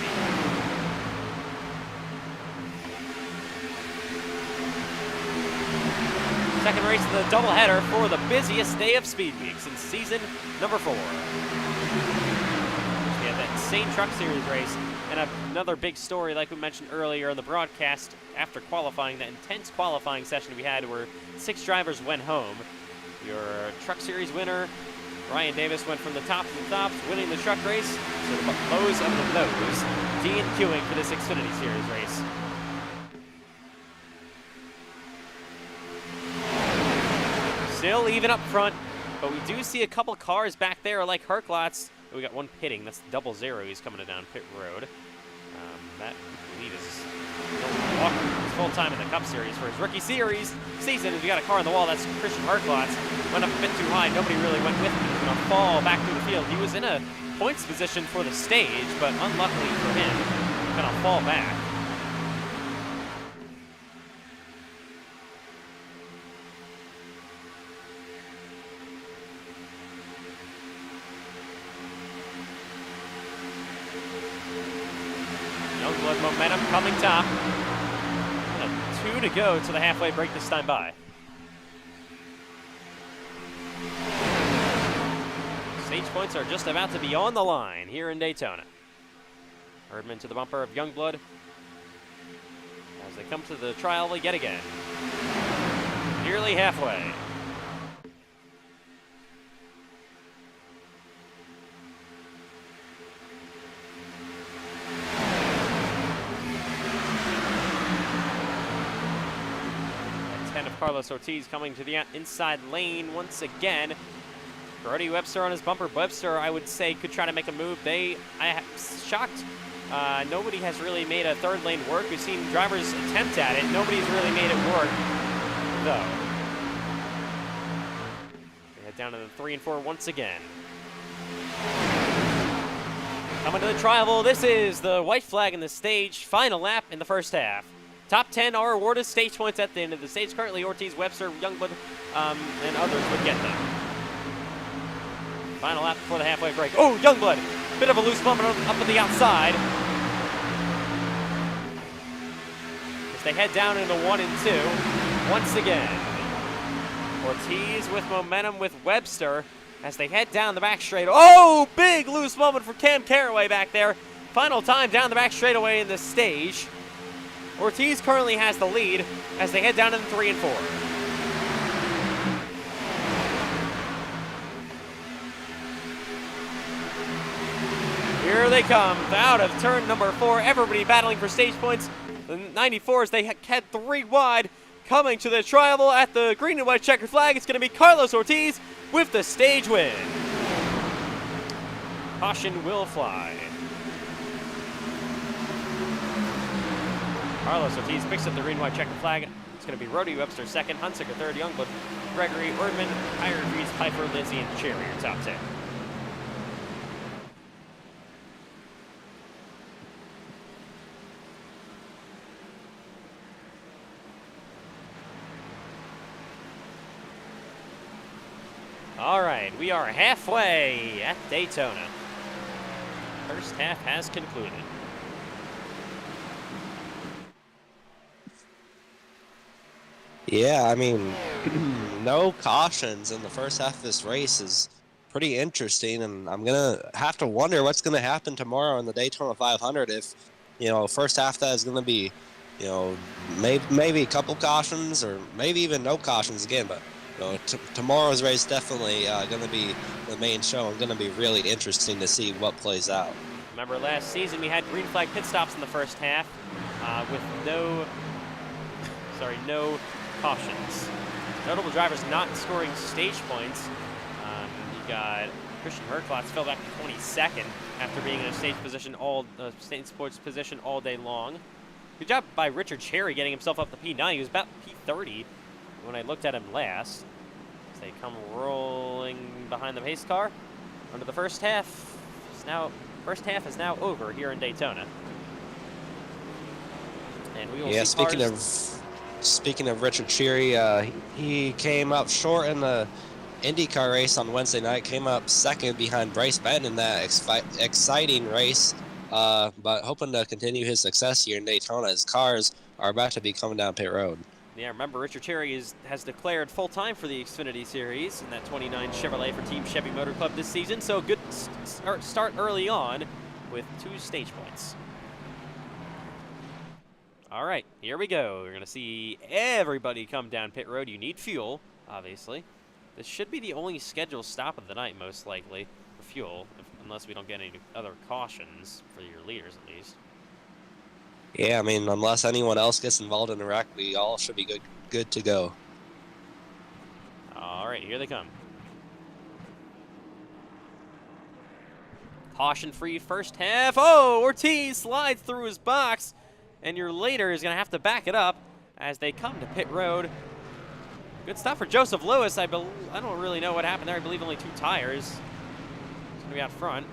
Second race of the doubleheader for the busiest day of Speed Week since season number 4. We have that insane Truck Series race and another big story like we mentioned earlier in the broadcast after qualifying, that intense qualifying session we had where 6 drivers went home. Your Truck Series winner, Ryan Davis, went from the top to the tops, winning the truck race to the lows of the lows, DNQing for this Xfinity Series race. Still even up front, but we do see a couple cars back there like Herklots. We got one pitting. That's 00. He's coming down pit road. That lead is Walker. He's full time in the Cup Series for his rookie season. We got a car on the wall. That's Christian Herklots. Went up a bit too high. Nobody really went with him. He's going to fall back through the field. He was in a points position for the stage, but unluckily for him, going to fall back. Youngblood momentum coming top. 2 to go to the halfway break this time by. Stage points are just about to be on the line here in Daytona. Erdman to the bumper of Youngblood as they come to the trial yet again. Nearly halfway. Carlos Ortiz coming to the inside lane once again. Brody Webster on his bumper. Webster, I would say, could try to make a move. I am shocked. Nobody has really made a third lane work. We've seen drivers attempt at it. Nobody's really made it work, though. They head down to the 3 and 4 once again. Coming to the trial. This is the white flag in the stage. Final lap in the first half. Top 10 are awarded stage points at the end of the stage. Currently, Ortiz, Webster, Youngblood, and others would get them. Final lap before the halfway break. Oh, Youngblood! Bit of a loose moment up on the outside. As they head down into 1 and 2 once again. Ortiz with momentum with Webster as they head down the back straight. Oh, big loose moment for Cam Carraway back there. Final time down the back straightaway in the stage. Ortiz currently has the lead as they head down to the 3 and 4. Here they come out of turn number 4. Everybody battling for stage points. The 94s, they had 3 wide. Coming to the trial at the green and white checkered flag, it's going to be Carlos Ortiz with the stage win. Caution will fly. Carlos Ortiz picks up the green and white checkered flag. It's going to be Brody Webster second, Hunsicker third, Youngblood, Gregory, Erdman, Kyrie Reese, Piper, Lindsay, and Cherry are top 10. All right, we are halfway at Daytona. First half has concluded. Yeah, I mean, no cautions in the first half of this race is pretty interesting, and I'm going to have to wonder what's going to happen tomorrow in the Daytona 500 if, first half that is going to be, maybe a couple cautions or maybe even no cautions again, but, tomorrow's race definitely going to be the main show and going to be really interesting to see what plays out. Remember last season we had green flag pit stops in the first half with no cautions. Notable drivers not scoring stage points. You got Christian Herklots fell back to 22nd after being in a stage sports position all day long. Good job by Richard Cherry getting himself up to P9. He was about P30 when I looked at him last. As they come rolling behind the pace car. Under the first half is now over here in Daytona. And we will see Speaking of Richard Cherry, he came up short in the IndyCar race on Wednesday night, came up second behind Bryce Benton in that exciting race, but hoping to continue his success here in Daytona. His cars are about to be coming down pit road. Yeah, remember, Richard Cherry has declared full-time for the Xfinity Series in that 29 Chevrolet for Team Chevy Motor Club this season, so good start early on with 2 stage points. All right, here we go. We're going to see everybody come down pit road. You need fuel, obviously. This should be the only scheduled stop of the night, most likely, for fuel, unless we don't get any other cautions for your leaders, at least. Yeah, I mean, unless anyone else gets involved in the wreck, we all should be good to go. All right, here they come. Caution-free first half. Oh, Ortiz slides through his box, and your leader is going to have to back it up as they come to pit road. Good stuff for Joseph Lewis. I don't really know what happened there. I believe only 2 tires. He's going to be out front.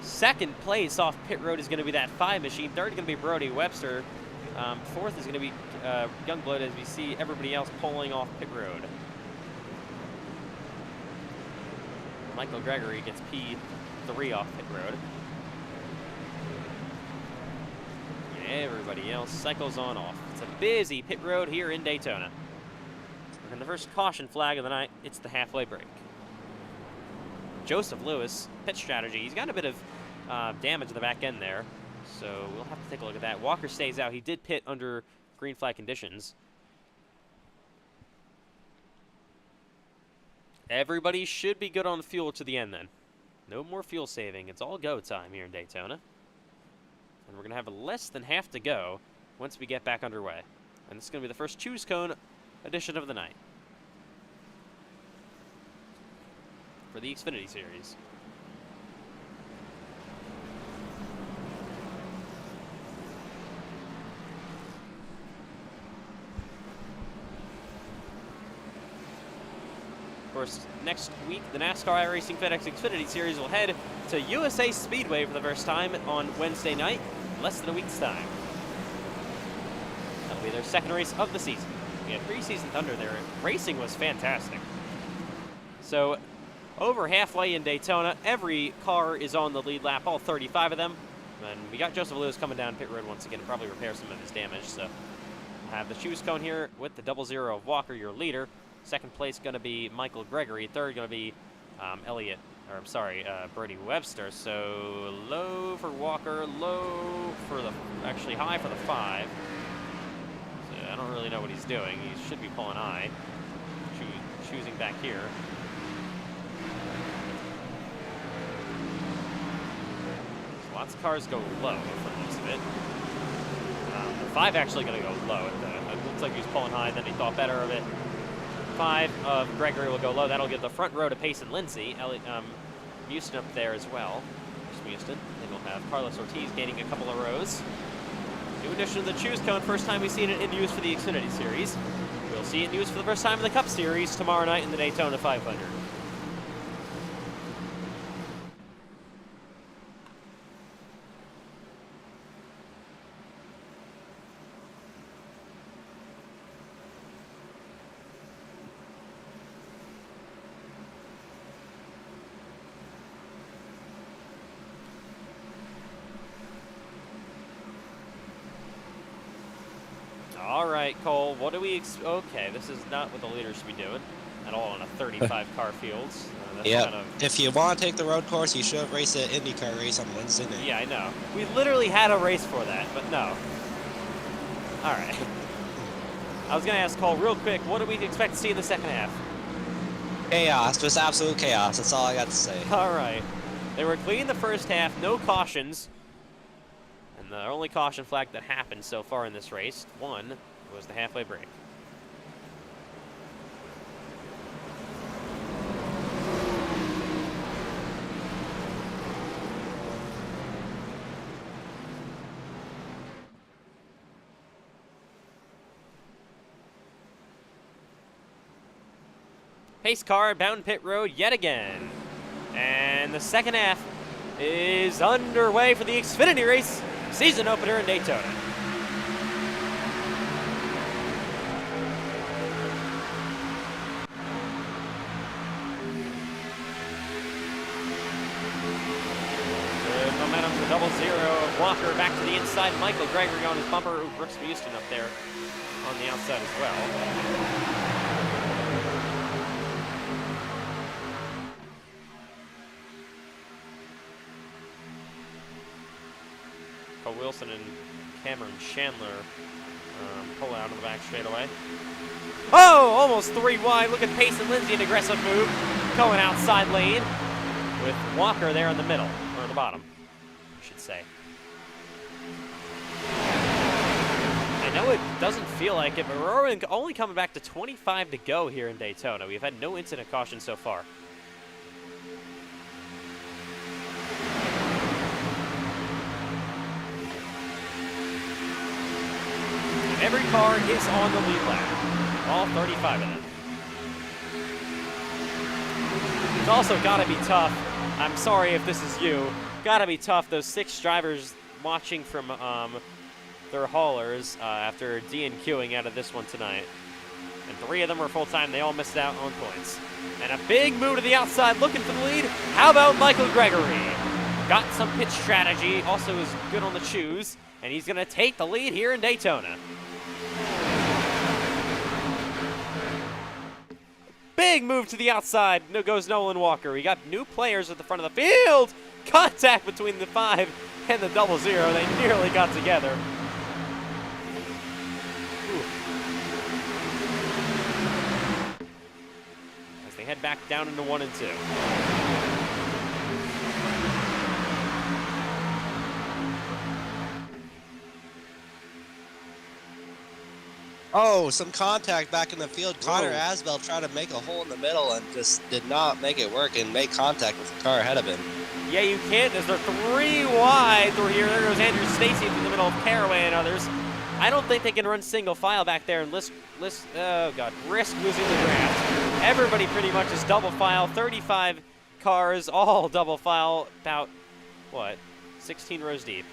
Second place off pit road is going to be that 5 machine. Third is going to be Brody Webster. Fourth is going to be Youngblood, as we see everybody else pulling off pit road. Michael Gregory gets P3 off pit road. Everybody else cycles on off. It's a busy pit road here in Daytona. And the first caution flag of the night, it's the halfway break. Joseph Lewis, pit strategy. He's got a bit of damage in the back end there, so we'll have to take a look at that. Walker stays out. He did pit under green flag conditions. Everybody should be good on fuel to the end then. No more fuel saving. It's all go time here in Daytona. And we're going to have less than half to go once we get back underway. And this is going to be the first Choose Cone edition of the night for the Xfinity Series. Of course, next week, the NASCAR iRacing FedEx Xfinity Series will head to USA Speedway for the first time on Wednesday night, less than a week's time. That'll be their second race of the season. We had preseason thunder there. Racing was fantastic. So, over halfway in Daytona, every car is on the lead lap, all 35 of them. And we got Joseph Lewis coming down pit road once again to probably repair some of his damage. So, we'll have the Choose Cone here with the 00 of Walker, your leader. Second place going to be Michael Gregory. Third going to be Brody Webster. So low for Walker, low for actually high for the 5. So I don't really know what he's doing. He should be pulling high. Choosing back here. So lots of cars go low for the looks of it. The 5 actually going to go low. It looks like he was pulling high, then he thought better of it. 5 of Gregory will go low. That'll give the front row to Payson Lindsay. Houston up there as well. There's Houston. Then we'll have Carlos Ortiz gaining a couple of rows. New addition to the Choose Cone. First time we've seen it in use for the Xfinity Series. We'll see it in use for the first time in the Cup Series tomorrow night in the Daytona 500. All right, Cole, what do we okay, this is not what the leaders should be doing at all on a 35-car field. Yeah, if you want to take the road course, you should have raced an IndyCar race on Wednesday night. Yeah, I know. We literally had a race for that, but no. All right. I was going to ask Cole real quick, what do we expect to see in the second half? Chaos, just absolute chaos. That's all I got to say. All right. They were clean the first half, no cautions. And the only caution flag that happened so far in this race, one, was the halfway break. Pace car bound pit road yet again. And the second half is underway for the Xfinity race season opener in Daytona. Good momentum for 00 Walker back to the inside. Michael Gregory on his bumper. Ooh, Brooks Houston up there on the outside as well. Cole Wilson and Cameron Chandler pull out of the back straightaway. Oh, almost 3 wide. Look at Pace and Lindsay, an aggressive move. Going outside lane with Walker there in the middle, or the bottom, I should say. I know it doesn't feel like it, but we're only coming back to 25 to go here in Daytona. We've had no incident caution so far. Every car is on the lead lap, all 35 of them. It's also got to be tough. I'm sorry if this is you. Got to be tough. Those 6 drivers watching from their haulers after DNQing out of this one tonight. And 3 of them were full-time. They all missed out on points. And a big move to the outside, looking for the lead. How about Michael Gregory? Got some pit strategy. Also is good on the shoes. And he's going to take the lead here in Daytona. Big move to the outside. Goes Nolan Walker. We got new players at the front of the field. Contact between the 5 and the 00. They nearly got together. Ooh. As they head back down into 1 and 2. Oh, some contact back in the field. Connor Whoa. Asbell tried to make a hole in the middle and just did not make it work and make contact with the car ahead of him. Yeah, you can't, as they're 3 wide through here. There goes Andrew Stacy in the middle of Caraway and others. I don't think they can run single file back there and risk losing the draft. Everybody pretty much is double file. 35 cars, all double file, about, what, 16 rows deep.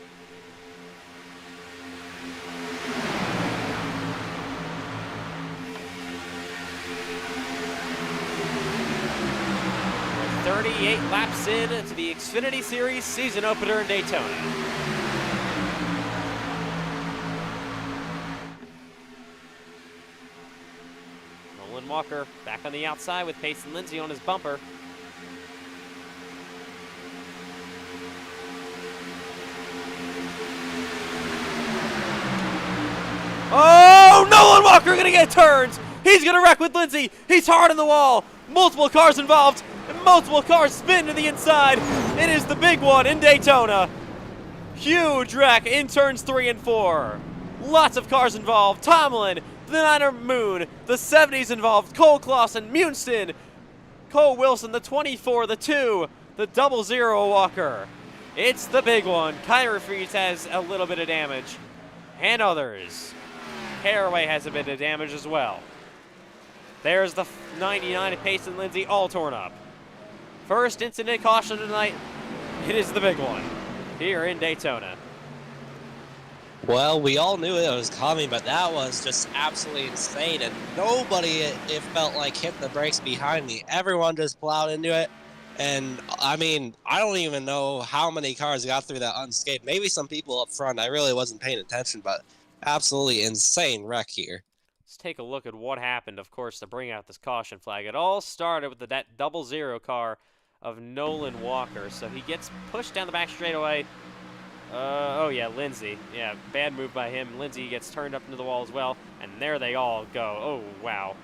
We're 38 laps in to the Xfinity Series season opener in Daytona. Nolan Walker back on the outside with Pace and Lindsay on his bumper. Oh, Nolan Walker gonna get turned. He's gonna wreck with Lindsay. He's hard on the wall. Multiple cars involved, and multiple cars spin to the inside. It is the big one in Daytona. Huge wreck in turns 3 and 4. Lots of cars involved. Tomlin, the Niner Moon, the 70s involved. Cole Clausen, Munston, Cole Wilson, the 24, the 2, the 00 Walker. It's the big one. Kyra Freeze has a little bit of damage, and others. Caraway has a bit of damage as well. There's the 99 of Pace and Lindsay, all torn up. First incident caution tonight. It is the big one here in Daytona. Well, we all knew it was coming, but that was just absolutely insane, and nobody, it felt like, hit the brakes behind me. Everyone just plowed into it, and, I mean, I don't even know how many cars got through that unscathed. Maybe some people up front. I really wasn't paying attention, but absolutely insane wreck here. Let's take a look at what happened, of course, to bring out this caution flag. It all started with that 00 car of Nolan Walker. So he gets pushed down the back straightaway. Oh, yeah, Lindsay. Yeah, bad move by him. Lindsay gets turned up into the wall as well. And there they all go. Oh, wow.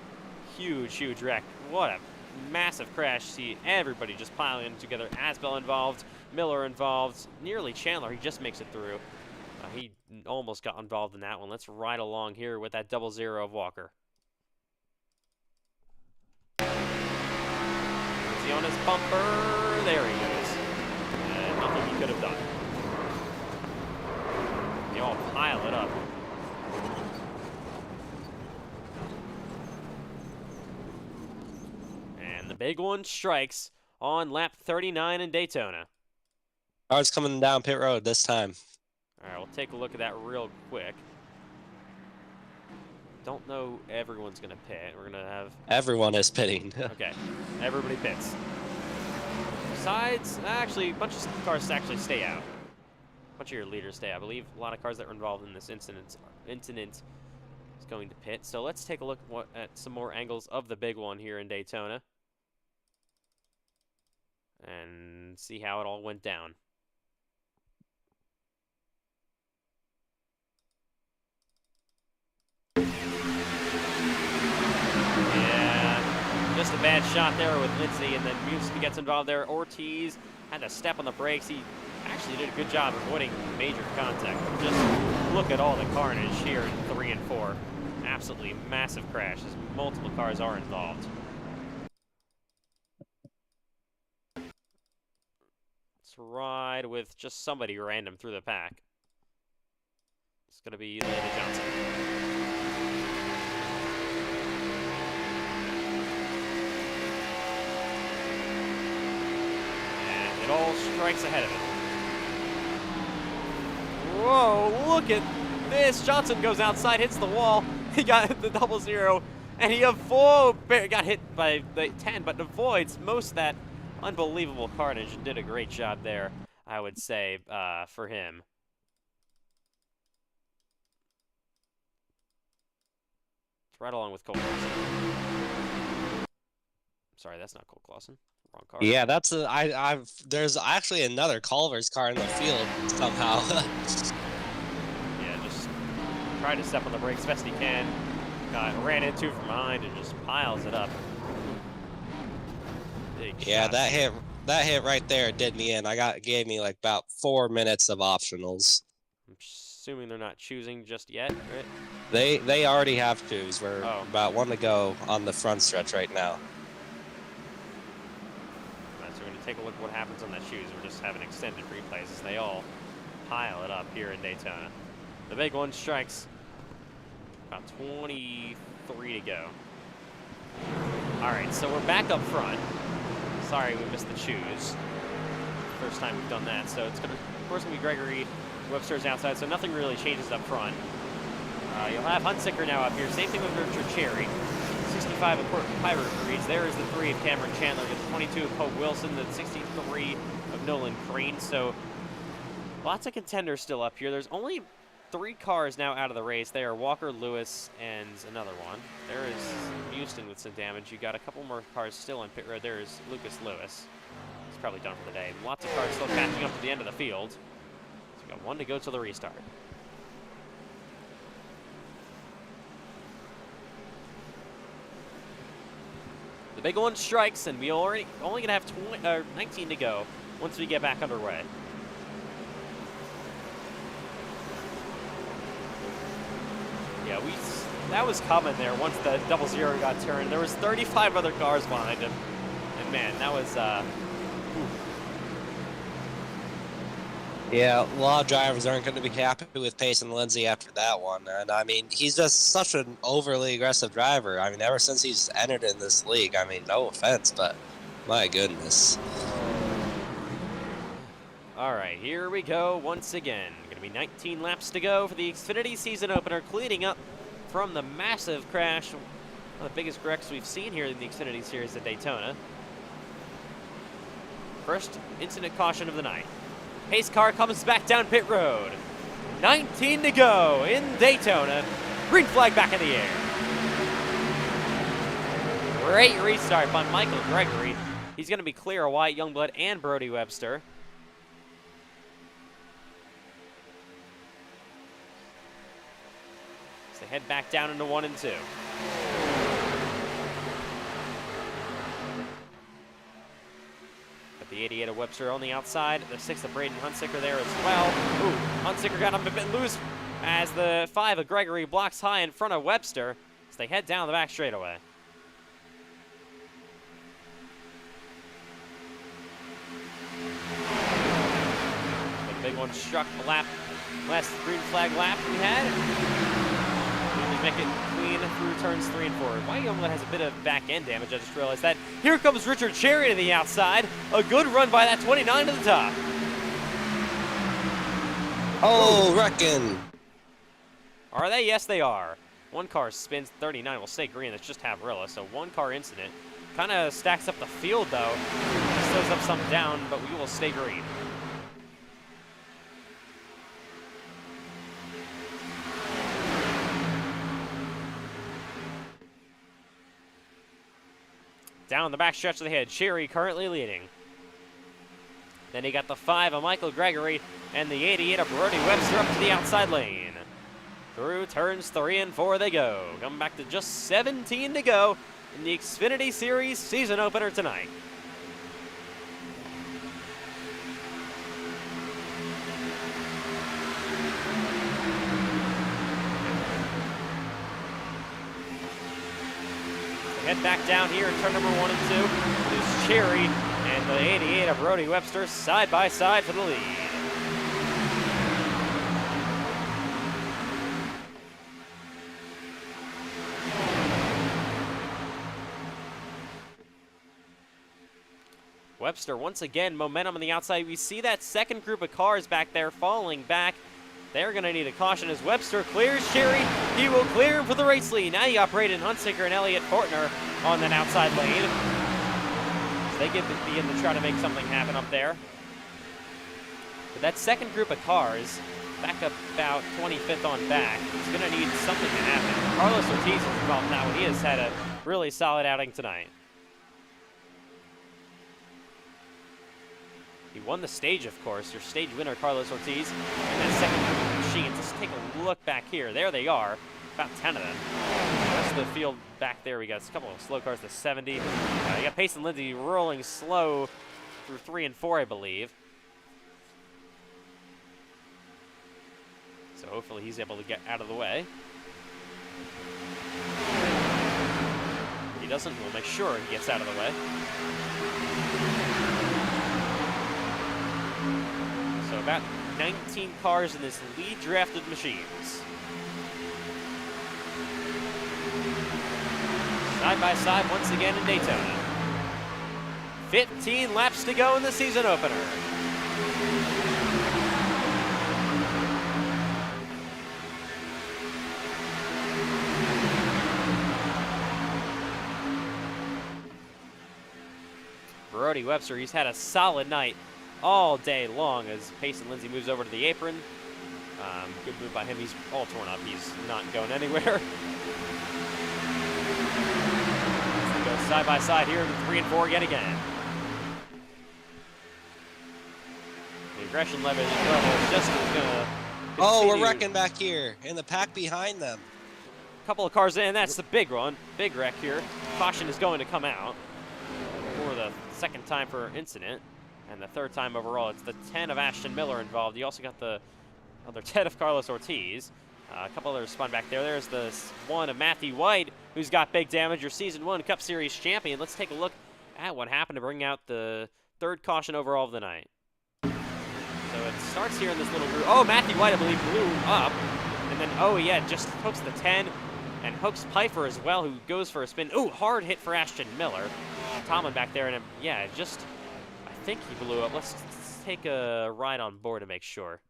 Huge, huge wreck. What a massive crash. See everybody just piling in together. Asbell involved, Miller involved, nearly Chandler. He just makes it through. He almost got involved in that one. Let's ride along here with that 00 of Walker. Is he on his bumper? There he goes. Nothing he could have done. They all pile it up. And the big one strikes on lap 39 in Daytona. Cars coming down pit road this time. All right, we'll take a look at that real quick. Don't know everyone's going to pit. We're going to have... Everyone is pitting. Okay, everybody pits. Besides, actually, a bunch of cars actually stay out. bunch of your leaders stay. I believe a lot of cars that were involved in this incident is going to pit. So let's take a look at some more angles of the big one here in Daytona and see how it all went down. Yeah, just a bad shot there with Lindsay, and then Musin gets involved there. Ortiz had to step on the brakes. He actually did a good job avoiding major contact. Just look at all the carnage here in 3 and 4. Absolutely massive crash as multiple cars are involved. Let's ride with just somebody random through the pack. It's going to be Landon Johnson. And it all strikes ahead of him. Whoa, look at this. Johnson goes outside, hits the wall. He got the 0-0, and he got hit by the 10, but avoids most of that unbelievable carnage and did a great job there, I would say, for him. It's right along with Cole Clausen. Sorry, that's not Cole Clausen. Wrong car. Yeah, that's there's actually another Culver's car in the field somehow. Yeah, just tried to step on the brakes best he can. Ran into from behind and just piles it up. Yeah, that hit right there did me in. Gave me like about 4 minutes of optionals. I'm assuming they're not choosing just yet, right? They already have twos. We're about 1 to go on the front stretch right now. All right, so we're going to take a look at what happens on that choose. We're just having extended replays as they all pile it up here in Daytona. The big one strikes. About 23 to go. All right, so we're back up front. Sorry, we missed the choose. First time we've done that, so it's gonna, of course, gonna be Gregory. Webster's outside, so nothing really changes up front. You'll have Hunsicker now up here. Same thing with Richard Cherry. 65 of Pirate Breeds. There is the 3 of Cameron Chandler. The 22 of Pope Wilson. The 63 of Nolan Crane. So lots of contenders still up here. There's only 3 cars now out of the race. They are Walker, Lewis, and another one. There is Houston with some damage. You got a couple more cars still on pit road. There is Lucas Lewis. He's probably done for the day. Lots of cars still catching up to the end of the field. So we got 1 to go till the restart. The big one strikes, and we only gonna have 19 to go once we get back underway. Yeah, that was coming there once the 0-0 got turned. There was 35 other cars behind him, and man, that was Yeah, a lot of drivers aren't going to be happy with Payson Lindsay after that one. And, I mean, he's just such an overly aggressive driver. I mean, ever since he's entered in this league, I mean, no offense, but my goodness. All right, here we go once again. Going to be 19 laps to go for the Xfinity season opener, cleaning up from the massive crash, one of the biggest wrecks we've seen here in the Xfinity Series at Daytona. First incident caution of the night. Pace car comes back down pit road. 19 to go in Daytona. Green flag back in the air. Great restart by Michael Gregory. He's going to be clear of Wyatt Youngblood and Brody Webster. So they head back down into 1 and 2. The 88 of Webster on the outside. The 6 of Braden Hunsicker there as well. Ooh, Hunsicker got him a bit loose as the 5 of Gregory blocks high in front of Webster as they head down the back straightaway. The big one struck the last green flag lap we had. Make it clean through turns 3 and 4. Wyatt Youngblood has a bit of back end damage. I just realized that. Here comes Richard Cherry to the outside. A good run by that 29 to the top. Oh, reckon. Are they? Yes, they are. One car spins 39. Will stay green. That's just Havrilla. So 1 car incident. Kind of stacks up the field though. Slows up some down, but we will stay green. Down the back stretch they had Cherry currently leading. Then he got the 5 of Michael Gregory and the 88 of Brody Webster up to the outside lane. Through turns 3 and 4 they go. Come back to just 17 to go in the Xfinity Series season opener tonight. Head back down here in turn number 1 and 2. There's Cherry and the 88 of Brody Webster side by side for the lead. Webster once again, momentum on the outside. We see that second group of cars back there falling back. They're going to need a caution as Webster clears Cherry. He will clear him for the race lead. Now you got Braden Hunsicker and Elliott Fortner on that outside lane. So they begin to try to make something happen up there. But that second group of cars, back up about 25th on back, is going to need something to happen. Carlos Ortiz is involved now, and he has had a really solid outing tonight. He won the stage, of course, your stage winner, Carlos Ortiz. And that second group of machines, let's take a look back here. There they are, about 10 of them. The rest of the field back there, we got a couple of slow cars to 70. You got Payson Lindsay rolling slow through 3 and 4, I believe. So hopefully he's able to get out of the way. If he doesn't, we'll make sure he gets out of the way. So about 19 cars in this lead drafted machines. Side by side once again in Daytona. 15 laps to go in the season opener. Brody Webster, he's had a solid night all day long as Payson Lindsay moves over to the apron. Good move by him. He's all torn up. He's not going anywhere. They go side by side here in 3 and 4 yet again. The aggression level is just going to. Oh, we're wrecking back here in the pack behind them. A couple of cars in. That's the big one. Big wreck here. Caution is going to come out for the second time for incident. And the third time overall. It's the 10 of Ashton Miller involved. You also got the other 10 of Carlos Ortiz. A couple others spun back there. There's the 1 of Matthew White, who's got big damage, your Season 1 Cup Series champion. Let's take a look at what happened to bring out the third caution overall of the night. So it starts here in this little group. Oh, Matthew White, I believe, blew up. And then, oh, yeah, just hooks the 10 and hooks Pfeiffer as well, who goes for a spin. Ooh, hard hit for Ashton Miller. Tomlin back there, and yeah, just... I think he blew up. Let's take a ride on board to make sure.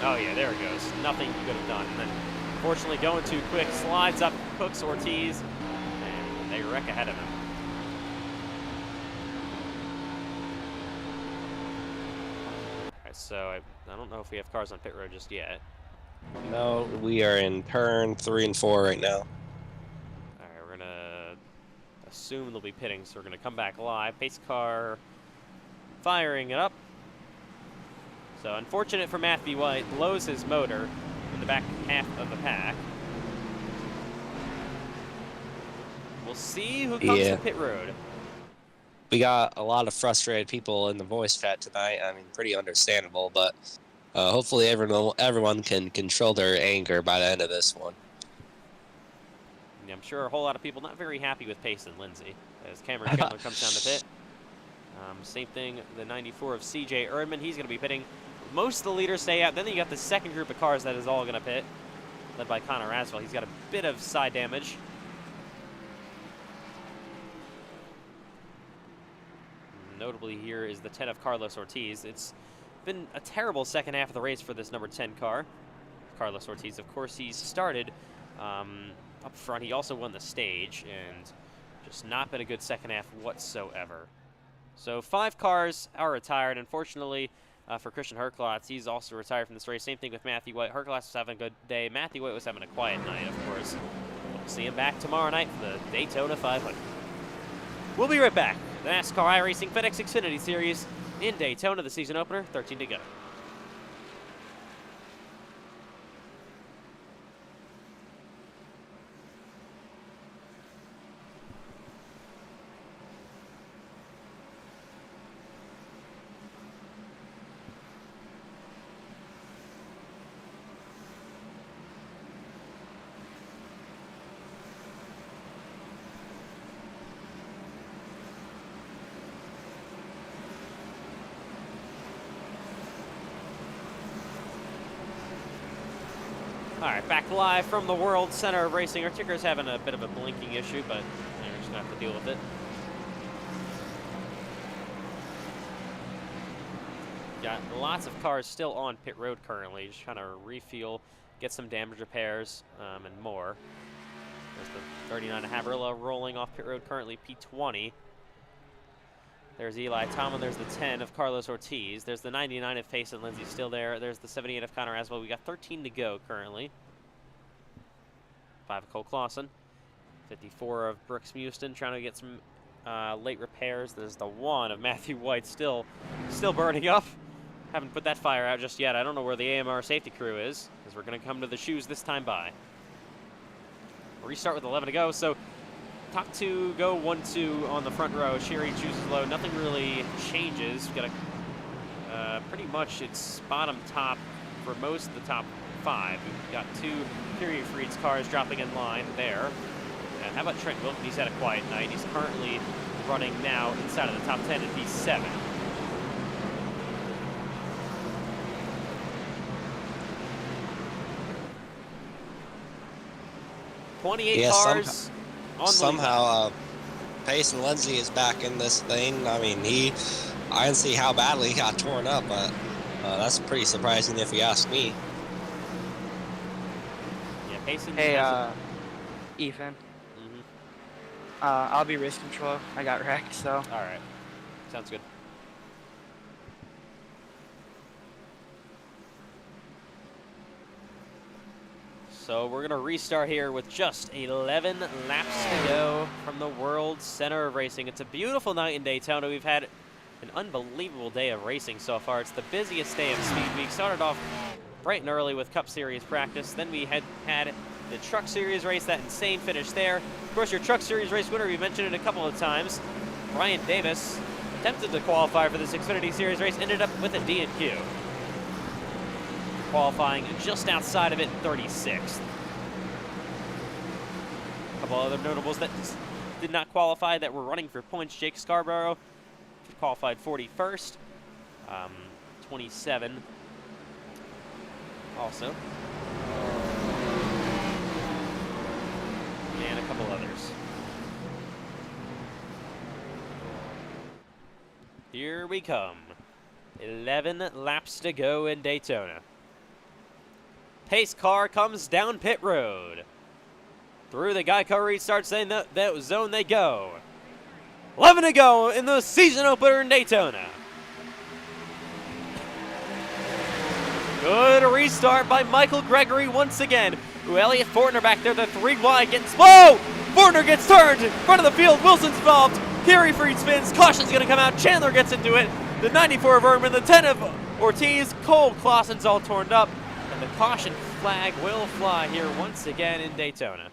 Oh yeah, there it goes. Nothing he could have done. And then, fortunately, going too quick, slides up, hooks Ortiz, and they wreck ahead of him. All right, so I don't know if we have cars on pit road just yet. No, we are in turn 3 and 4 right now. Assume they'll be pitting, so we're going to come back live. Pace car firing it up. So unfortunate for Matthew White, blows his motor in the back half of the pack. We'll see who comes to pit road. We got a lot of frustrated people in the voice chat tonight. I mean, pretty understandable, but hopefully everyone can control their anger by the end of this one. I'm sure a whole lot of people not very happy with Payson Lindsay as Cameron Chandler comes down the pit. Same thing, the 94 of CJ Erdman. He's going to be pitting. Most of the leaders stay out. Then you got the second group of cars that is all going to pit, led by Connor Aswell. He's got a bit of side damage. Notably here is the 10 of Carlos Ortiz. It's been a terrible second half of the race for this number 10 car. Carlos Ortiz, of course, he started up front. He also won the stage, and just not been a good second half whatsoever. So 5 cars are retired. Unfortunately, for Christian Herklotz. He's also retired from this race. Same thing with Matthew White. Herklotz was having a good day. Matthew White was having a quiet night, of course. We'll see him back tomorrow night for the Daytona 500. We'll be right back. The NASCAR iRacing FedEx Xfinity Series in Daytona, the season opener, 13 to go. All right, back live from the World Center of Racing. Our ticker's having a bit of a blinking issue, but we're just gonna have to deal with it. Got lots of cars still on pit road currently, just trying to refuel, get some damage repairs, and more. There's the 39 Haberla rolling off pit road currently, P20. There's Eli Tomlin. There's the 10 of Carlos Ortiz. There's the 99 of Payson Lindsay still there. There's the 78 of Connor Aswell. We got 13 to go currently. 5 of Cole Clausen. 54 of Brooks Muston trying to get some late repairs. There's the 1 of Matthew White still burning up. Haven't put that fire out just yet. I don't know where the AMR safety crew is, because we're going to come to the shoes this time by. Restart with 11 to go. So top 2 go 1-2 on the front row. Sherry chooses low. Nothing really changes. We've got pretty much it's bottom top for most of the top 5. We've got 2 Period Freed's cars dropping in line there. And how about Trent Wilton? He's had a quiet night. He's currently running now inside of the top 10 in P7. Yeah, cars on the somehow Payson Lindsay is back in this thing. I mean, I didn't see how badly he got torn up, but that's pretty surprising if you ask me. Yeah, Payson. Hey, Ethan. Mm-hmm. I'll be race control. I got wrecked, so. All right, sounds good. So we're going to restart here with just 11 laps to go from the World Center of Racing. It's a beautiful night in Daytona. We've had an unbelievable day of racing so far. It's the busiest day of Speed Week. Started off bright and early with Cup Series practice. Then we had the Truck Series race, that insane finish there. Of course, your Truck Series race winner, we mentioned it a couple of times, Brian Davis, attempted to qualify for this Xfinity Series race, ended up with a D&Q. Qualifying just outside of it, 36th. A couple other notables that did not qualify that were running for points. Jake Scarborough qualified 41st, 27 also. And a couple others. Here we come. 11 laps to go in Daytona. Pace car comes down pit road. Through the Geico restart, saying that zone they go. 11 to go in the season opener in Daytona. Good restart by Michael Gregory once again. Elliott Fortner back there, the 3 wide gets slow. Fortner gets turned in front of the field. Wilson's involved. Kerry Freed spins. Caution's going to come out. Chandler gets into it. The 94 of Erman, the 10 of Ortiz. Cole Clausen's all torn up. And the caution flag will fly here once again in Daytona.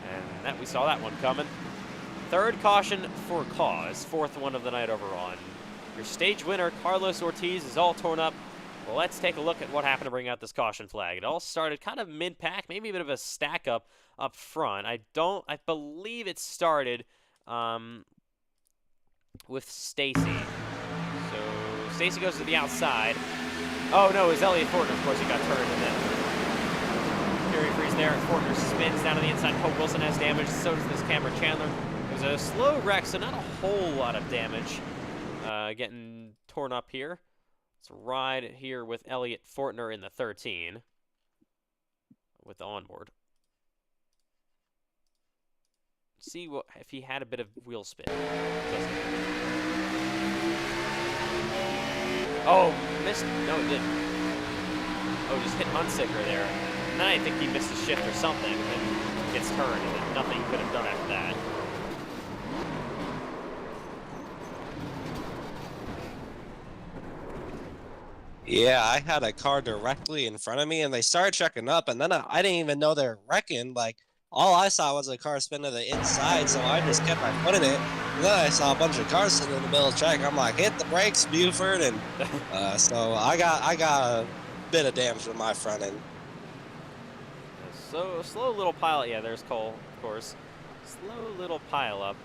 And that we saw that one coming. 3rd caution for cause, 4th one of the night overall. And your stage winner, Carlos Ortiz, is all torn up. Well, let's take a look at what happened to bring out this caution flag. It all started kind of mid-pack, maybe a bit of a stack up front. I believe it started with Stacy. So Stacy goes to the outside. Oh no, it was Elliott Fortner, of course, he got turned, and then Kerry Frees there, and Fortner spins down to the inside. Hope Wilson has damage, so does this Cameron Chandler. It was a slow wreck, so not a whole lot of damage getting torn up here. Let's ride here with Elliott Fortner in the 13 with the onboard. see what if he had a bit of wheel spin. Oh, missed. No, he didn't. Oh, just hit Hunsicker there. And then I think he missed a shift or something, and then gets turned, and then nothing he could have done after that. Yeah, I had a car directly in front of me, and they started checking up, and then I didn't even know they were wrecking. Like, all I saw was a car spin to the inside, so I just kept my foot in it. And then I saw a bunch of cars sitting in the middle of the track. I'm like, hit the brakes, Buford, and so I got a bit of damage to my front end. So slow little pile. Yeah, there's Cole, of course. Slow little pile up.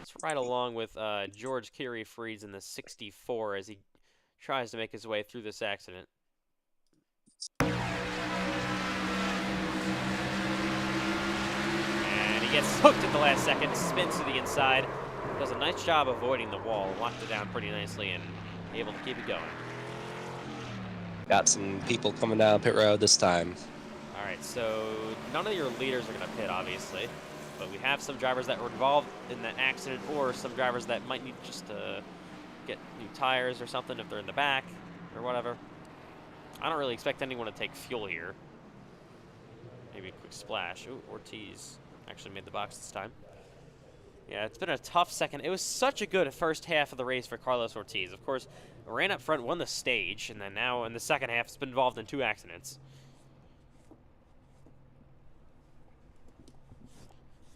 It's right along with George Carey Freeds in the 64 as he tries to make his way through this accident. And he gets hooked at the last second, spins to the inside, does a nice job avoiding the wall, locked it down pretty nicely, and able to keep it going. Got some people coming down pit road this time. All right, so none of your leaders are going to pit, obviously, but we have some drivers that were involved in that accident, or some drivers that might need just to get new tires or something if they're in the back or whatever. I don't really expect anyone to take fuel here. Maybe a quick splash. Ooh, Ortiz actually made the box this time. Yeah, it's been a tough second. It was such a good first half of the race for Carlos Ortiz. Of course, ran up front, won the stage, and then now in the second half, it's been involved in 2 accidents.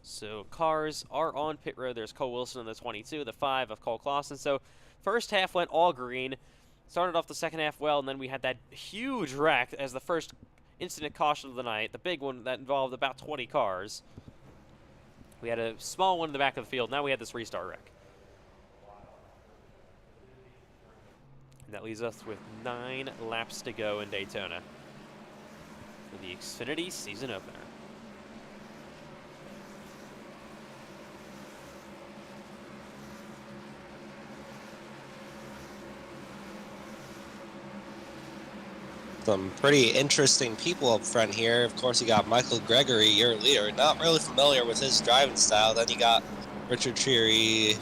So cars are on pit road. There's Cole Wilson in the 22, the 5 of Cole Clausen. So first half went all green. Started off the second half well, and then we had that huge wreck as the first incident caution of the night, the big one that involved about 20 cars. We had a small one in the back of the field. Now we had this restart wreck. And that leaves us with 9 laps to go in Daytona for the Xfinity season opener. Some pretty interesting people up front here. Of course, you got Michael Gregory, your leader. Not really familiar with his driving style. Then you got Richard Cheery,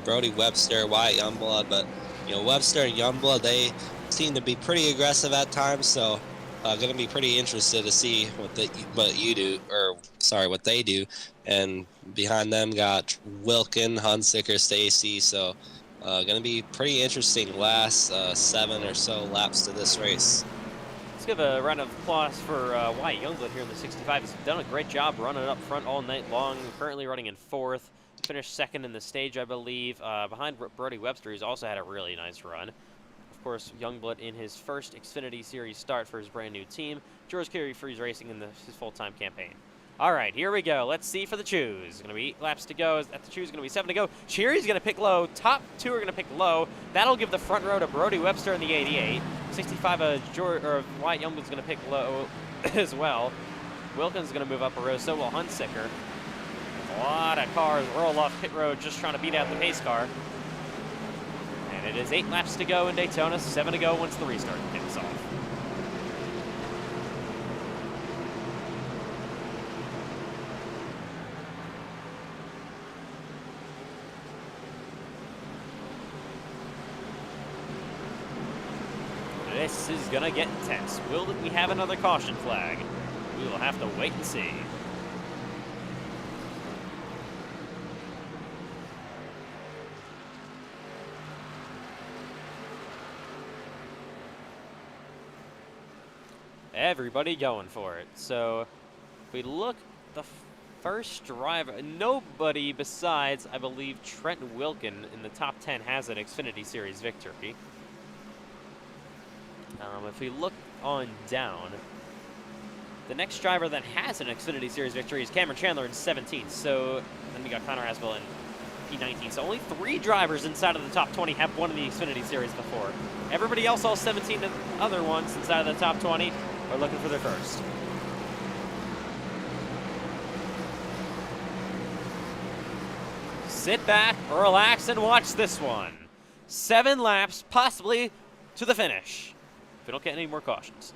Brody Webster, Wyatt Youngblood. But, you know, Webster and Youngblood, they seem to be pretty aggressive at times. So, going to be pretty interested to see what they do. And behind them got Wilkin, Hunsicker, Stacy. So, going to be pretty interesting last 7 or so laps to this race. Let's give a round of applause for Wyatt Youngblood here in the 65. He's done a great job running up front all night long. Currently running in 4th. Finished 2nd in the stage, I believe. Behind Brody Webster, who's also had a really nice run. Of course, Youngblood in his first Xfinity Series start for his brand new team. George Carey Freeze Racing in his full-time campaign. All right, here we go. Let's see for the choose. Going to be 8 laps to go. At the choose, going to be 7 to go. Cheery's going to pick low. Top 2 are going to pick low. That'll give the front row to Brody Webster in the 88. 65, Wyatt Youngblood's going to pick low as well. Wilkins going to move up a row, so will Hunsicker. A lot of cars roll off pit road just trying to beat out the pace car. And it is 8 laps to go in Daytona, 7 to go once the restart kicks off. This is going to get intense. Will we have another caution flag? We will have to wait and see. Everybody going for it. So if we look, the first driver, nobody besides, I believe, Trent Wilkin in the top 10 has an Xfinity Series victory. If we look on down, the next driver that has an Xfinity Series victory is Cameron Chandler in 17th. So then we got Connor Asbell in P19. So only 3 drivers inside of the top 20 have won in the Xfinity Series before. Everybody else, all 17 other ones inside of the top 20, are looking for their first. Sit back, relax, and watch this one. 7 laps, possibly to the finish. If we don't get any more cautions.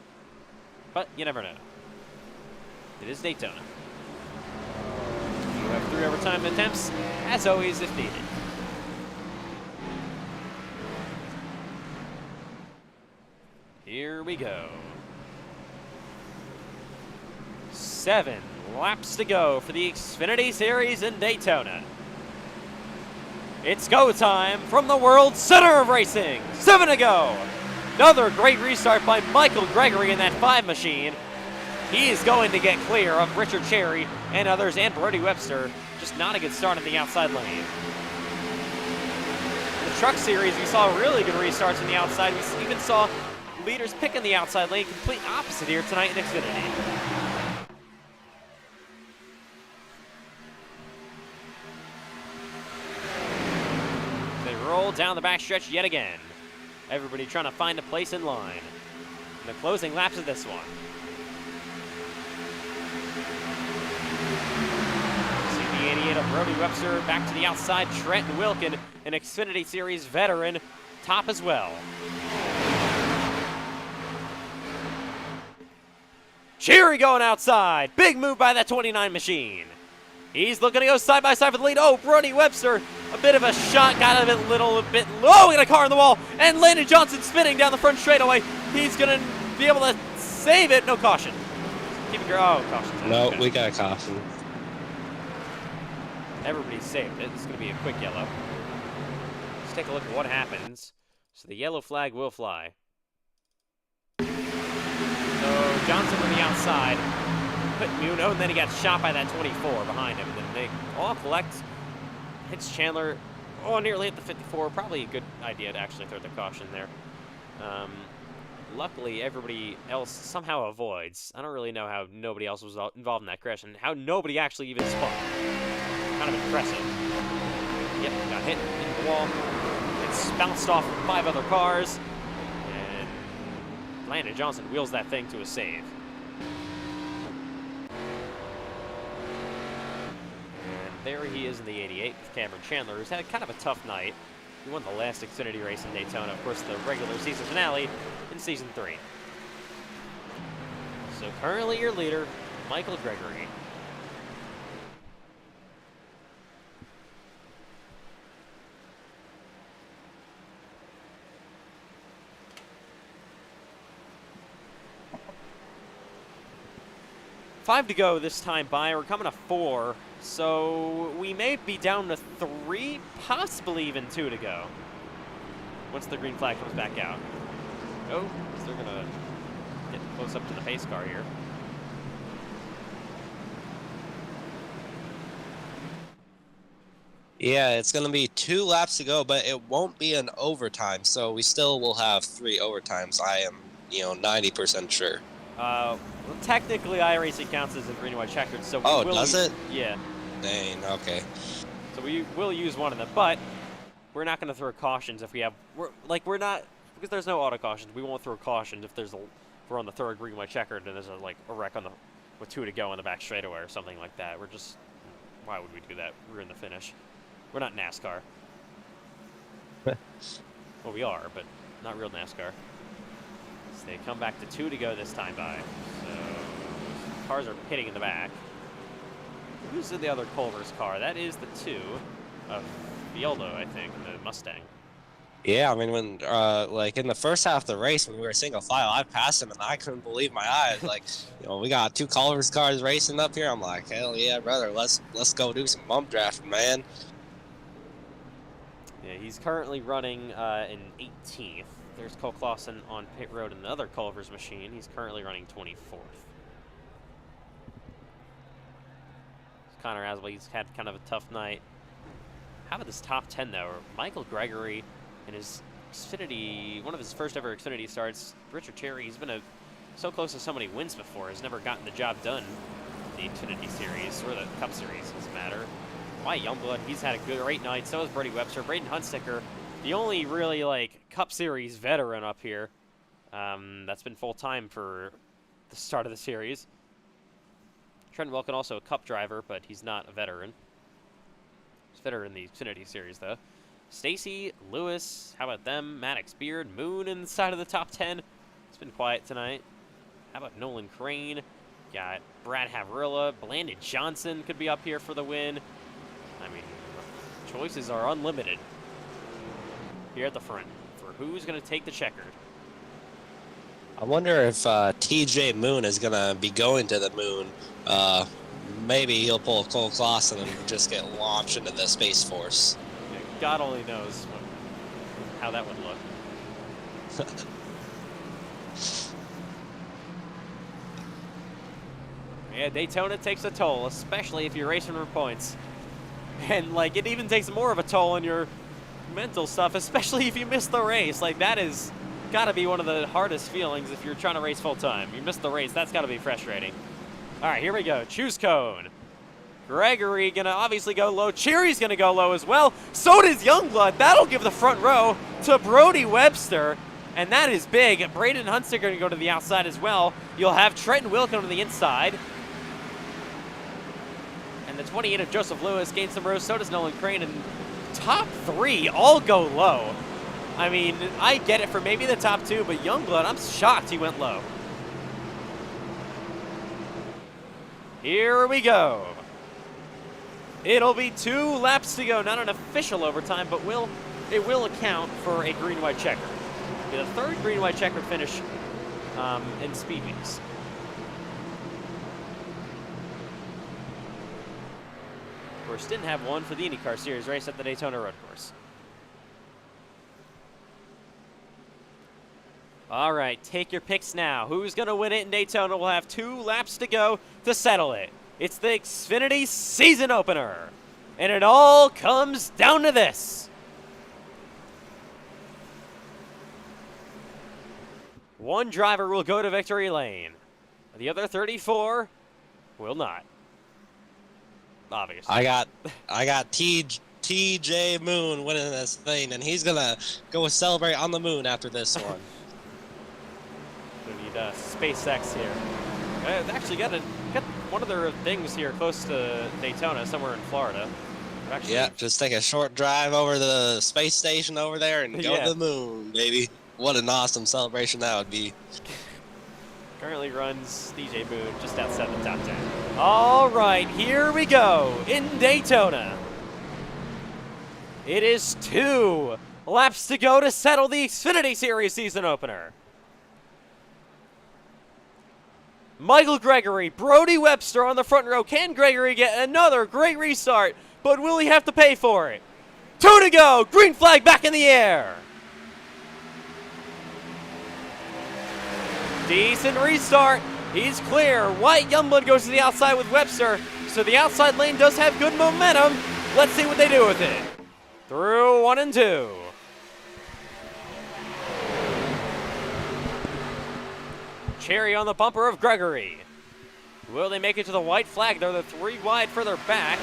But you never know. It is Daytona. We'll have 3 overtime attempts, as always, if needed. Here we go. 7 laps to go for the Xfinity Series in Daytona. It's go time from the world center of racing. 7 to go. Another great restart by Michael Gregory in that 5 machine. He is going to get clear of Richard Cherry and others, and Brody Webster. Just not a good start in the outside lane. In the truck series, we saw really good restarts on the outside. We even saw leaders picking the outside lane, complete opposite here tonight in Xfinity. They roll down the backstretch yet again. Everybody trying to find a place in line. In the closing laps of this one. See the 88 of Brody Webster back to the outside. Trenton Wilkin, an Xfinity Series veteran, top as well. Cherry going outside. Big move by that 29 machine. He's looking to go side by side for the lead. Oh, Brody Webster, a bit of a shot, got a little bit low. We got a car in the wall, and Landon Johnson spinning down the front straightaway. He's going to be able to save it. No caution. Keep it. Oh, caution. No, Okay. we got a caution. Everybody saved it. This is going to be a quick yellow. Let's take a look at what happens. So the yellow flag will fly. So Johnson on the outside put Muno, and then he got shot by that 24 behind him. And then they all collect. Hits Chandler. Oh, nearly hit the 54. Probably a good idea to actually throw the caution there. Luckily, everybody else somehow avoids. I don't really know how nobody else was involved in that crash and how nobody actually even spun. Kind of impressive. Yep, got hit in the wall. It's bounced off 5 other cars. And Landon Johnson wheels that thing to a save. And there he is in the 88 with Cameron Chandler, who's had kind of a tough night. He won the last Xfinity race in Daytona, of course, the regular season finale in Season 3. So currently your leader, Michael Gregory. Five to go this time by. We're coming to 4. So we may be down to 3, possibly even 2 to go. Once the green flag comes back out. Oh, so they're gonna get close up to the pace car here. Yeah, it's going to be 2 laps to go, but it won't be an overtime, so we still will have 3 overtimes. I am, 90% sure. Well, technically, iRacing counts as a green and white checkered, so we Oh, will does use, it? Yeah. Dang, okay. So we will use one of them, but we're not going to throw cautions if we have. We're not, because there's no auto cautions. We won't throw cautions if we're on the third green white checkered and there's a wreck with 2 to go on the back straightaway or something like that. Why would we do that? We're in the finish. We're not NASCAR. Well, we are, but not real NASCAR. So they come back to 2 to go this time by. So cars are pitting in the back. Who's in the other Culver's car? That is the 2 of Fieldo, I think, the Mustang. Yeah, I mean, when, in the first half of the race, when we were single file, I passed him, and I couldn't believe my eyes. We got 2 Culver's cars racing up here. I'm like, hell yeah, brother, let's go do some bump drafting, man. Yeah, he's currently running in 18th. There's Cole Clausen on pit road in the other Culver's machine. He's currently running 24th. Connor Aswell, he's had kind of a tough night. How about this top 10, though? Michael Gregory in his Xfinity, one of his first ever Xfinity starts. Richard Cherry, he's been so close to so many wins before. He's never gotten the job done in the Xfinity Series, or the Cup Series, doesn't matter. Why Youngblood, he's had a great night. So has Brody Webster. Braden Hunsaker, the only really, Cup Series veteran up here that's been full-time for the start of the series. Trent Wilkin, also a Cup driver, but he's not a veteran. He's a veteran in the Xfinity Series, though. Stacy, Lewis, how about them? Maddox Beard, Moon inside of the top 10. It's been quiet tonight. How about Nolan Crane? Got Brad Havrilla, Blandon Johnson could be up here for the win. I mean, choices are unlimited here at the front for who's going to take the checkered. I wonder if TJ Moon is going to be going to the moon. Maybe he'll pull Cole Clausen and just get launched into the Space Force. Yeah, God only knows how that would look. Yeah, Daytona takes a toll, especially if you're racing for points. And, like, it even takes more of a toll on your mental stuff, especially if you miss the race. Like, that is got to be one of the hardest feelings if you're trying to race full-time. You missed the race. That's got to be frustrating. All right, here we go. Choose cone. Gregory going to obviously go low. Cherry's going to go low as well. So does Youngblood. That'll give the front row to Brody Webster. And that is big. Braden Huntsinger going to go to the outside as well. You'll have Trenton Wilkin on the inside. And the 28 of Joseph Lewis gains some rows. So does Nolan Crane. And top three all go low. I mean, I get it for maybe the top two, but Youngblood, I'm shocked he went low. Here we go. It'll be 2 laps to go. Not an official overtime, but it will account for a green-white checker. It'll be the third green-white checkered finish in Speed Meets. Of course, didn't have one for the IndyCar Series race at the Daytona Road Course. All right, take your picks now. Who's going to win it in Daytona? We'll have 2 laps to go to settle it. It's the Xfinity season opener. And it all comes down to this. One driver will go to victory lane. The other 34 will not. Obviously. I got TJ Moon winning this thing, and he's going to go celebrate on the moon after this one. We need SpaceX here. They've actually got one of their things here close to Daytona, somewhere in Florida. Actually, yeah, just take a short drive over the space station over there and go to the moon, baby. What an awesome celebration that would be. Currently runs DJ Moon just outside the top 10. All right, here we go in Daytona. It is 2 laps to go to settle the Xfinity Series season opener. Michael Gregory, Brody Webster on the front row. Can Gregory get another great restart? But will he have to pay for it? 2 to go. Green flag back in the air. Decent restart. He's clear. White Youngblood goes to the outside with Webster. So the outside lane does have good momentum. Let's see what they do with it. Through 1 and 2. Cherry on the bumper of Gregory. Will they make it to the white flag? They're the 3 wide further back.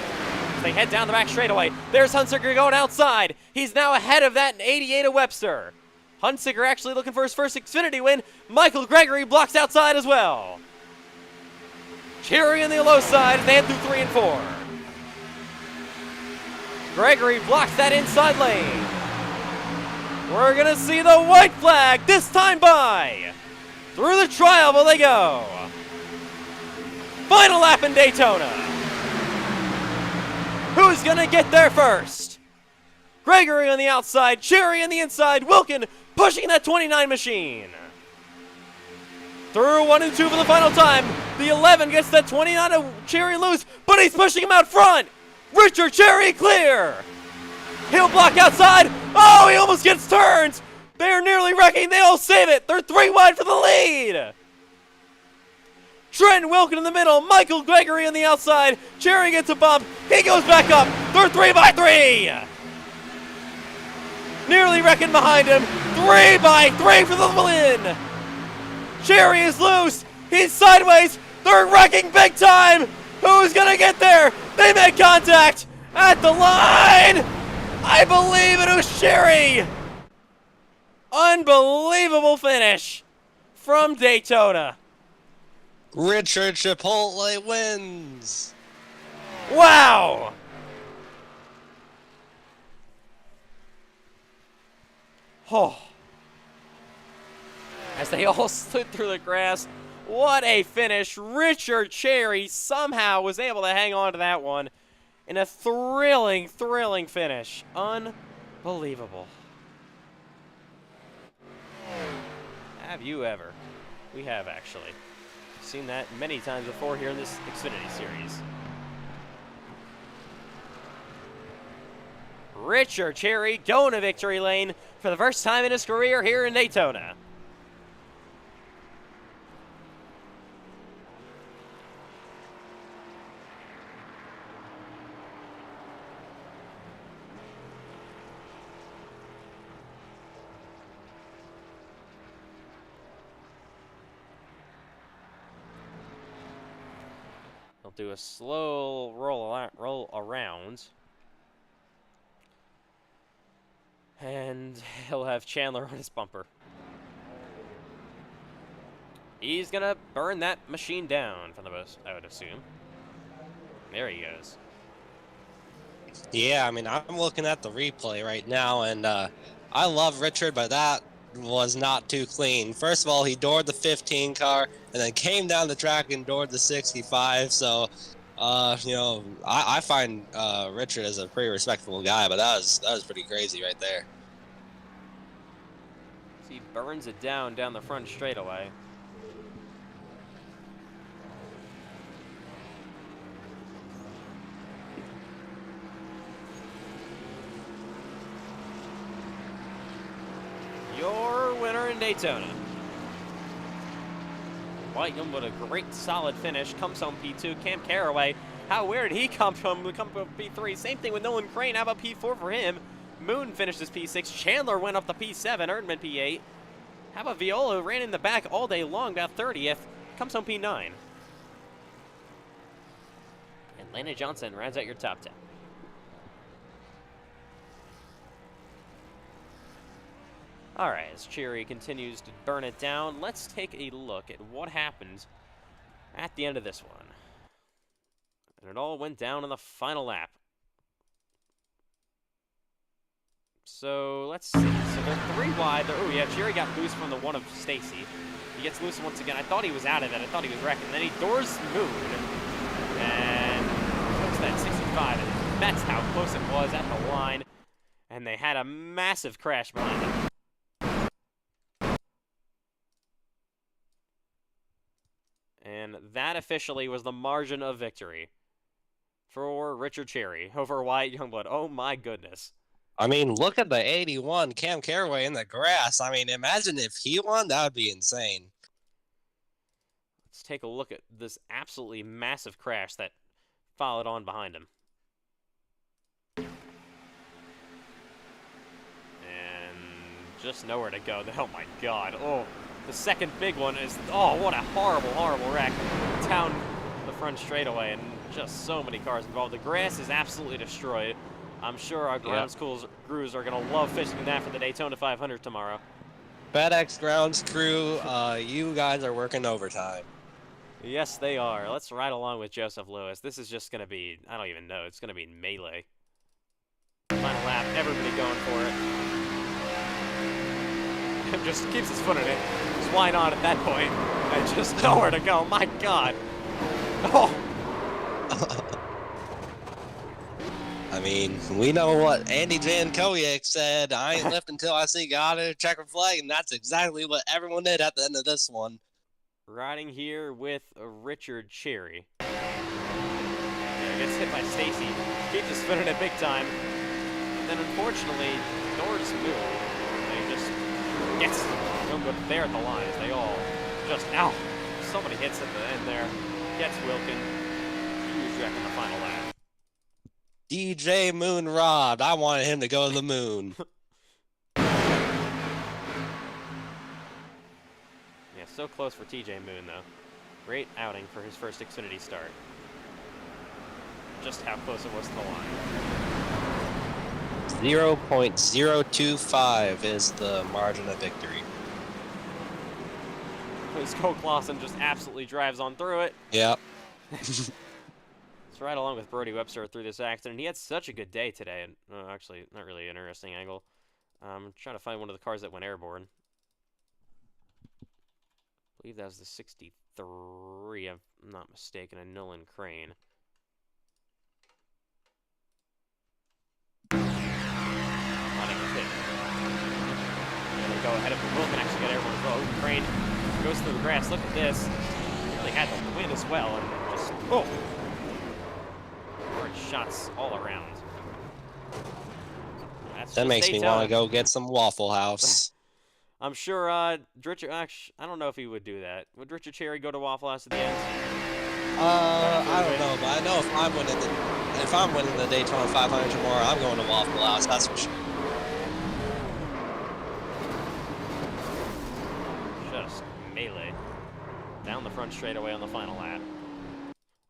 They head down the back straightaway. There's Huntsinger going outside. He's now ahead of that 88 of Webster. Huntsinger actually looking for his first Xfinity win. Michael Gregory blocks outside as well. Cherry on the low side. They head through 3 and 4. Gregory blocks that inside lane. We're going to see the white flag this time by. Through the trial will they go. Final lap in Daytona. Who's going to get there first? Gregory on the outside, Cherry on the inside, Wilkin pushing that 29 machine. Through 1 and 2 for the final time. The 11 gets that 29 of Cherry loose, but he's pushing him out front. Richard Cherry clear. He'll block outside. Oh, he almost gets turned. They're nearly wrecking. They all save it. They're 3 wide for the lead. Trent Wilkin in the middle. Michael Gregory on the outside. Cherry gets a bump. He goes back up. They're 3 by 3. Nearly wrecking behind him. 3 by 3 for the win. Cherry is loose. He's sideways. They're wrecking big time. Who's going to get there? They make contact at the line. I believe it was Cherry. Unbelievable finish from Daytona. Richard Chipotle wins. Wow. Oh. As they all slid through the grass, What a finish. Richard Cherry somehow was able to hang on to that one in a thrilling, thrilling finish. Unbelievable. Have you ever? We have, actually. Seen that many times before here in this Xfinity series. Richard Cherry going to victory lane for the first time in his career here in Daytona. He'll do a slow roll around. And he'll have Chandler on his bumper. He's going to burn that machine down for the most, I would assume. There he goes. Yeah, I mean, I'm looking at the replay right now, and I love Richard, but that was not too clean. First of all, he doored the 15 car, and then came down the track and doored the 65. So, you know, I find Richard as a pretty respectable guy, but that was pretty crazy right there. He burns it down the front straightaway. Your winner in Daytona. Whiteman with a great solid finish. Comes home P2. Cam Caraway. Where did he come from? We come from P3. Same thing with Nolan Crane. How about P4 for him? Moon finishes P6. Chandler went up to P7. Erdman P8. How about Viola? Ran in the back all day long, about 30th. Comes home P9. And Landon Johnson rounds out your top 10. All right, as Cherry continues to burn it down, let's take a look at what happened at the end of this one. And it all went down in the final lap. So let's see. So they're 3 wide. Oh yeah, Cherry got loose from the one of Stacy. He gets loose once again. I thought he was out of it. I thought he was wrecking. Then he doors Moon and hooks that 65. And that's how close it was at the line. And they had a massive crash behind them. And that officially was the margin of victory for Richard Cherry over Wyatt Youngblood. Oh my goodness. I mean, look at the 81 Cam Caraway in the grass. I mean, imagine if he won, that would be insane. Let's take a look at this absolutely massive crash that followed on behind him. And just nowhere to go. Oh my god. Oh, the second big one is, oh, what a horrible, horrible wreck. Down the front straightaway, and just so many cars involved. The grass is absolutely destroyed. I'm sure our ground crews are going to love fishing that for the Daytona 500 tomorrow. FedEx grounds crew, you guys are working overtime. Yes, they are. Let's ride along with Joseph Lewis. This is just going to be, I don't even know, it's going to be melee. Final lap, everybody going for it. Him just keeps his foot in it. Just why not at that point? And just nowhere to go. My God. Oh. I mean, we know what Andy Jankowiak said, I ain't left until I see God in a checkered flag, and that's exactly what everyone did at the end of this one. Riding here with Richard Cherry. Yeah, gets hit by Stacy. Keeps his foot in it big time. And then unfortunately, doors move. They just gets Youngwood there at the lines. They all just, ow. So many hits at the end there. Gets Wilkin. Huge wreck in the final lap. DJ Moonrod, I wanted him to go to the moon. Yeah, so close for TJ Moon, though. Great outing for his first Xfinity start. Just how close it was to the line. 0.025 is the margin of victory. Cole Clausen just absolutely drives on through it. Yep. Let's ride along with Brody Webster through this accident. He had such a good day today. And actually, not really an interesting angle. I'm trying to find one of the cars that went airborne. I believe that was the 63, if I'm not mistaken, a Nolan Crane. Running a hit. There we go, ahead of him. Will can actually get everyone as well. Ooh, Crane goes through the grass. Look at this. He really had the win as well, and just, oh! Hard shots all around. That's That just makes me Daytona. want to go get some Waffle House. I'm sure Richard, actually, I don't know if he would do that. Would Richard Cherry go to Waffle House at the end? I don't know, but I know if I'm winning the Daytona 500 or more, I'm going to Waffle House. That's for sure. Just melee down the front straightaway on the final lap.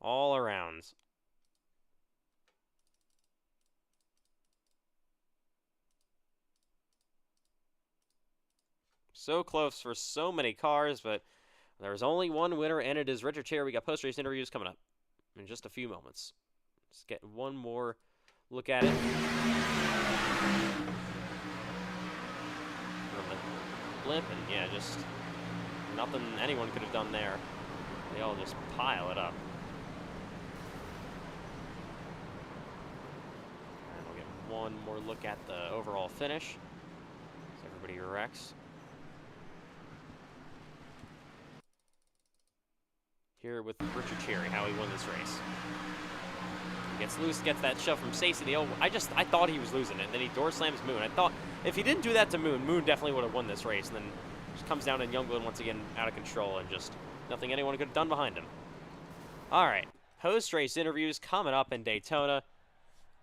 All around. So close for so many cars, but there's only one winner, and it is Richard Cherry. We got post-race interviews coming up in just a few moments. Let's get one more look at it. From the blimp, and yeah, just nothing anyone could have done there. They all just pile it up. And we'll get one more look at the overall finish. So everybody wrecks. Here with Richard Cherry, how he won this race. He gets loose, gets that shove from Stacey. I thought he was losing it, and then he door slams Moon. I thought if he didn't do that to Moon, Moon definitely would have won this race, and then just comes down and Youngblood once again out of control, and just nothing anyone could have done behind him. All right, post-race interviews coming up in Daytona.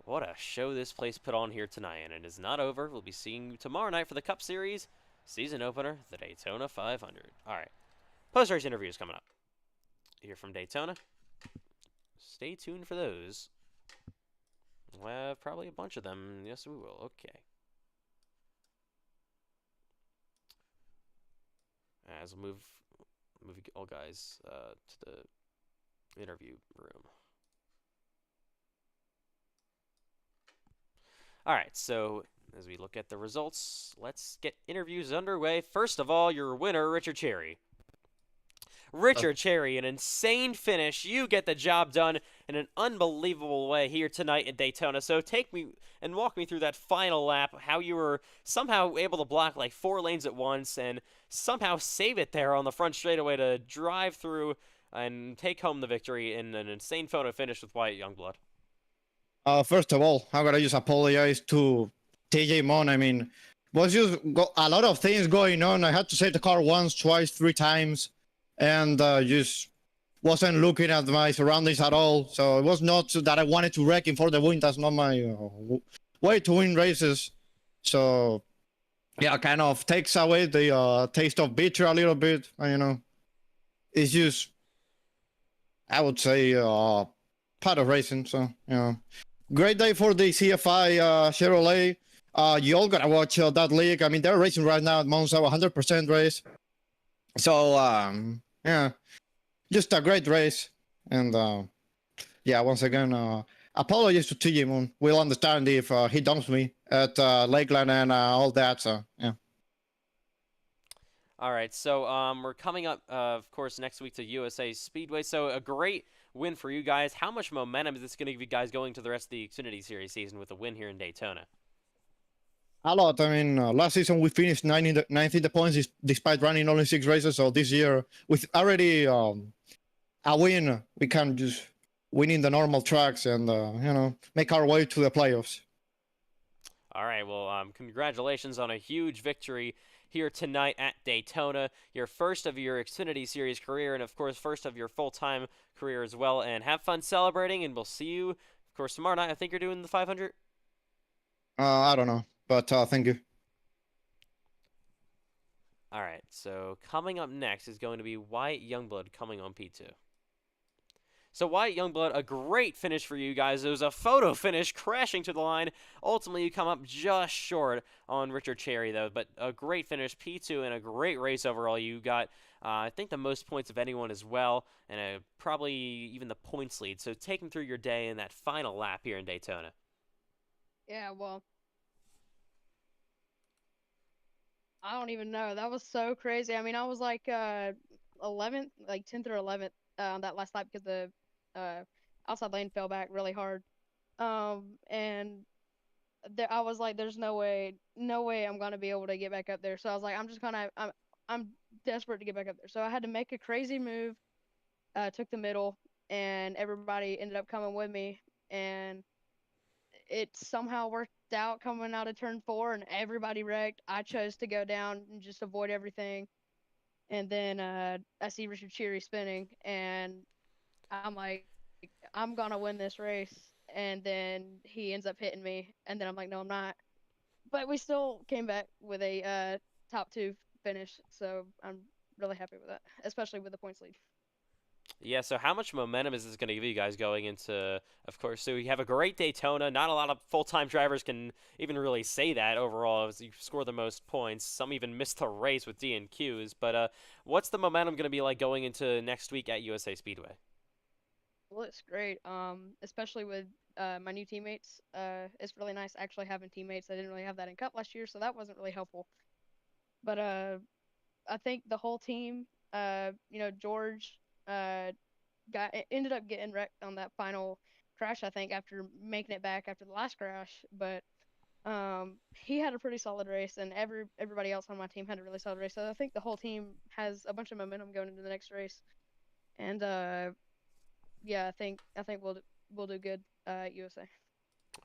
What a show this place put on here tonight, and it is not over. We'll be seeing you tomorrow night for the Cup Series season opener, the Daytona 500. All right, post-race interviews coming up here from Daytona. Stay tuned for those. We'll have probably a bunch of them. Yes, we will. Okay. As we'll move you all guys to the interview room. All right, so as we look at the results, let's get interviews underway. First of all, your winner, Richard Cherry. Richard Cherry, an insane finish. You get the job done in an unbelievable way here tonight in Daytona. So take me and walk me through that final lap, how you were somehow able to block like 4 lanes at once and somehow save it there on the front straightaway to drive through and take home the victory in an insane photo finish with Wyatt Youngblood. First of all, I'm gonna just apologize to TJ Mon. I mean, was just a lot of things going on. I had to save the car once, twice, 3 times, and just wasn't looking at my surroundings at all. So it was not that I wanted to wreck him for the win. That's not my way to win races. So yeah, kind of takes away the taste of bitter a little bit. It's just, I would say, part of racing. So great day for the CFI Chevrolet. You all gotta watch that league. I mean, they're racing right now at Monza, 100% race. So yeah, just a great race. And yeah, once again, apologies to TJ Moon. We'll understand if he dumps me at Lakeland and all that. So yeah. All right, so we're coming up, of course, next week to USA Speedway. So a great win for you guys. How much momentum is this going to give you guys going to the rest of the Xfinity Series season with a win here in Daytona? A lot. I mean, last season we finished 9th in the points despite running only 6 races. So this year, with already a win, we can just win in the normal tracks and, make our way to the playoffs. All right, well, congratulations on a huge victory here tonight at Daytona. Your first of your Xfinity Series career and, of course, first of your full-time career as well. And have fun celebrating, and we'll see you, of course, tomorrow night. I think you're doing the 500? I don't know, but thank you. All right, so coming up next is going to be Wyatt Youngblood coming on P2. So Wyatt Youngblood, a great finish for you guys. It was a photo finish, crashing to the line. Ultimately, you come up just short on Richard Cherry, though. But a great finish, P2, and a great race overall. You got, I think, the most points of anyone as well, and probably even the points lead. So take them through your day in that final lap here in Daytona. Yeah, well, I don't even know. That was so crazy. I mean, I was like 11th, like 10th or 11th, on that last lap because the uh, outside lane fell back really hard. And there, I was like, there's no way I'm gonna be able to get back up there. So I was like, I'm desperate to get back up there. So I had to make a crazy move. Took the middle, and everybody ended up coming with me, and it somehow worked out coming out of turn 4, and everybody wrecked. I chose to go down and just avoid everything, and then I see Richard Cheery spinning, and I'm like, I'm gonna win this race, and then he ends up hitting me, and then I'm like, no, I'm not. But we still came back with a top 2 finish, so I'm really happy with that, especially with the points lead. Yeah, so how much momentum is this going to give you guys going into, of course, so you have a great Daytona. Not a lot of full-time drivers can even really say that overall as you score the most points. Some even missed the race with DNQs. But what's the momentum going to be like going into next week at USA Speedway? Well, it's great, especially with my new teammates. It's really nice actually having teammates. I didn't really have that in Cup last year, so that wasn't really helpful. But I think the whole team, George, uh, ended up getting wrecked on that final crash. I think after making it back after the last crash, but he had a pretty solid race, and everybody else on my team had a really solid race. So I think the whole team has a bunch of momentum going into the next race, and yeah, I think we'll do good at USA.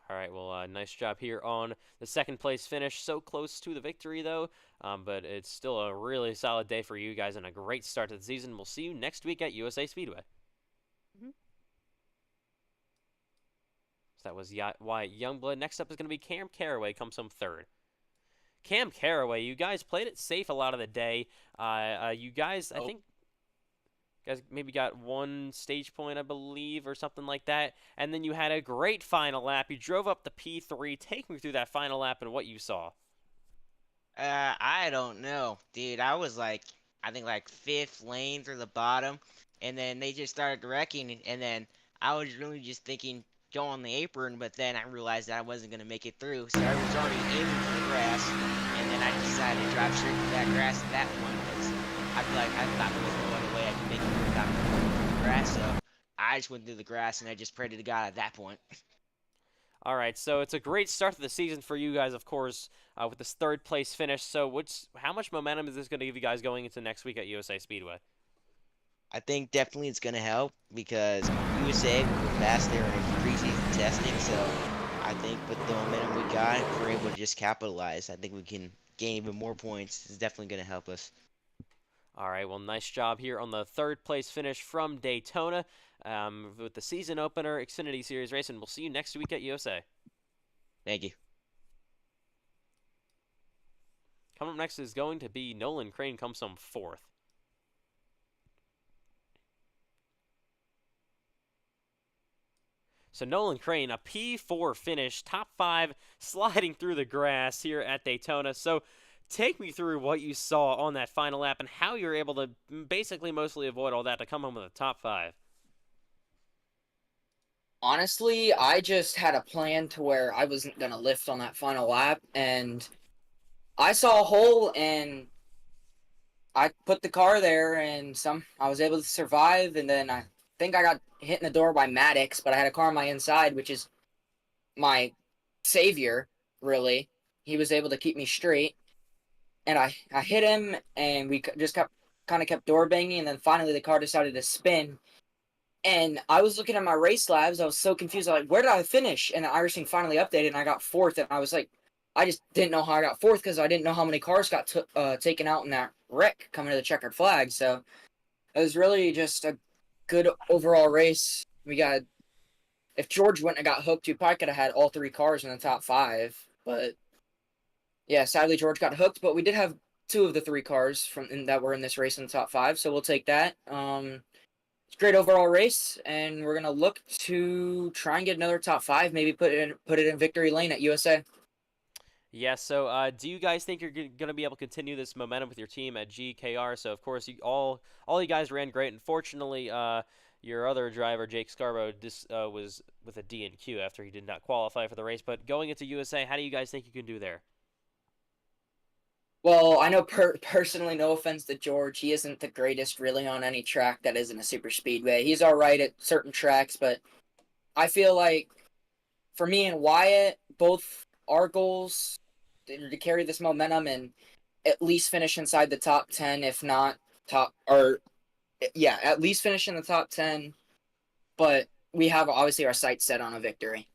All right, well, nice job here on the second place finish. So close to the victory, though, but it's still a really solid day for you guys and a great start to the season. We'll see you next week at USA Speedway. Hmm. So that was Wyatt Youngblood. Next up is going to be Cam Caraway, comes home third. Cam Caraway, you guys played it safe a lot of the day. You guys, I think, guys maybe got one stage point, I believe, or something like that. And then you had a great final lap. You drove up the P3. Take me through that final lap and what you saw. I don't know, dude. I was like, I think like fifth lane through the bottom, and then they just started wrecking, and then I was really just thinking go on the apron, but then I realized that I wasn't gonna make it through, so I was already aiming for the grass, and then I decided to drive straight through that grass at that point because I feel like I thought there was no other way I could make it through without the grass, so I just went through the grass and I just prayed to God at that point. All right, so it's a great start to the season for you guys, of course, with this third place finish. So how much momentum is this going to give you guys going into next week at USA Speedway? I think definitely it's going to help because USA will go fast there in preseason testing. So I think with the momentum we got, if we're able to just capitalize, I think we can gain even more points. It's definitely going to help us. All right, well, nice job here on the third place finish from Daytona with the season opener Xfinity Series race, and we'll see you next week at USA. Thank you. Coming up next is going to be Nolan Crane, comes home fourth. So Nolan Crane, a P4 finish, top 5, sliding through the grass here at Daytona. So take me through what you saw on that final lap and how you were able to basically mostly avoid all that to come home with a top 5. Honestly, I just had a plan to where I wasn't going to lift on that final lap, and I saw a hole, and I put the car there, and I was able to survive, and then I think I got hit in the door by Maddox, but I had a car on my inside, which is my savior, really. He was able to keep me straight, and I hit him, and we just kept door banging, and then finally the car decided to spin. And I was looking at my race labs. I was so confused. I was like, where did I finish? And the iRacing finally updated, and I got fourth. And I was like, I just didn't know how I got fourth because I didn't know how many cars got taken out in that wreck coming to the checkered flag. So it was really just a good overall race. If George wouldn't have got hooked, we probably could have had all 3 cars in the top 5. But yeah, sadly George got hooked. But we did have 2 of the 3 cars that were in this race in the top 5. So we'll take that. Great overall race, and we're gonna look to try and get another top 5. Maybe put it in victory lane at USA. Yeah, so do you guys think you're going to be able to continue this momentum with your team at GKR? So, of course, all you guys ran great. Unfortunately, your other driver, Jake Scarborough, was with a DNQ after he did not qualify for the race. But going into USA, how do you guys think you can do there? Well, I know personally, no offense to George, he isn't the greatest really on any track that isn't a super speedway. He's all right at certain tracks, but I feel like for me and Wyatt, both our goals to carry this momentum and at least finish inside the top 10, if not top, or yeah, at least finish in the top 10. But we have obviously our sights set on a victory.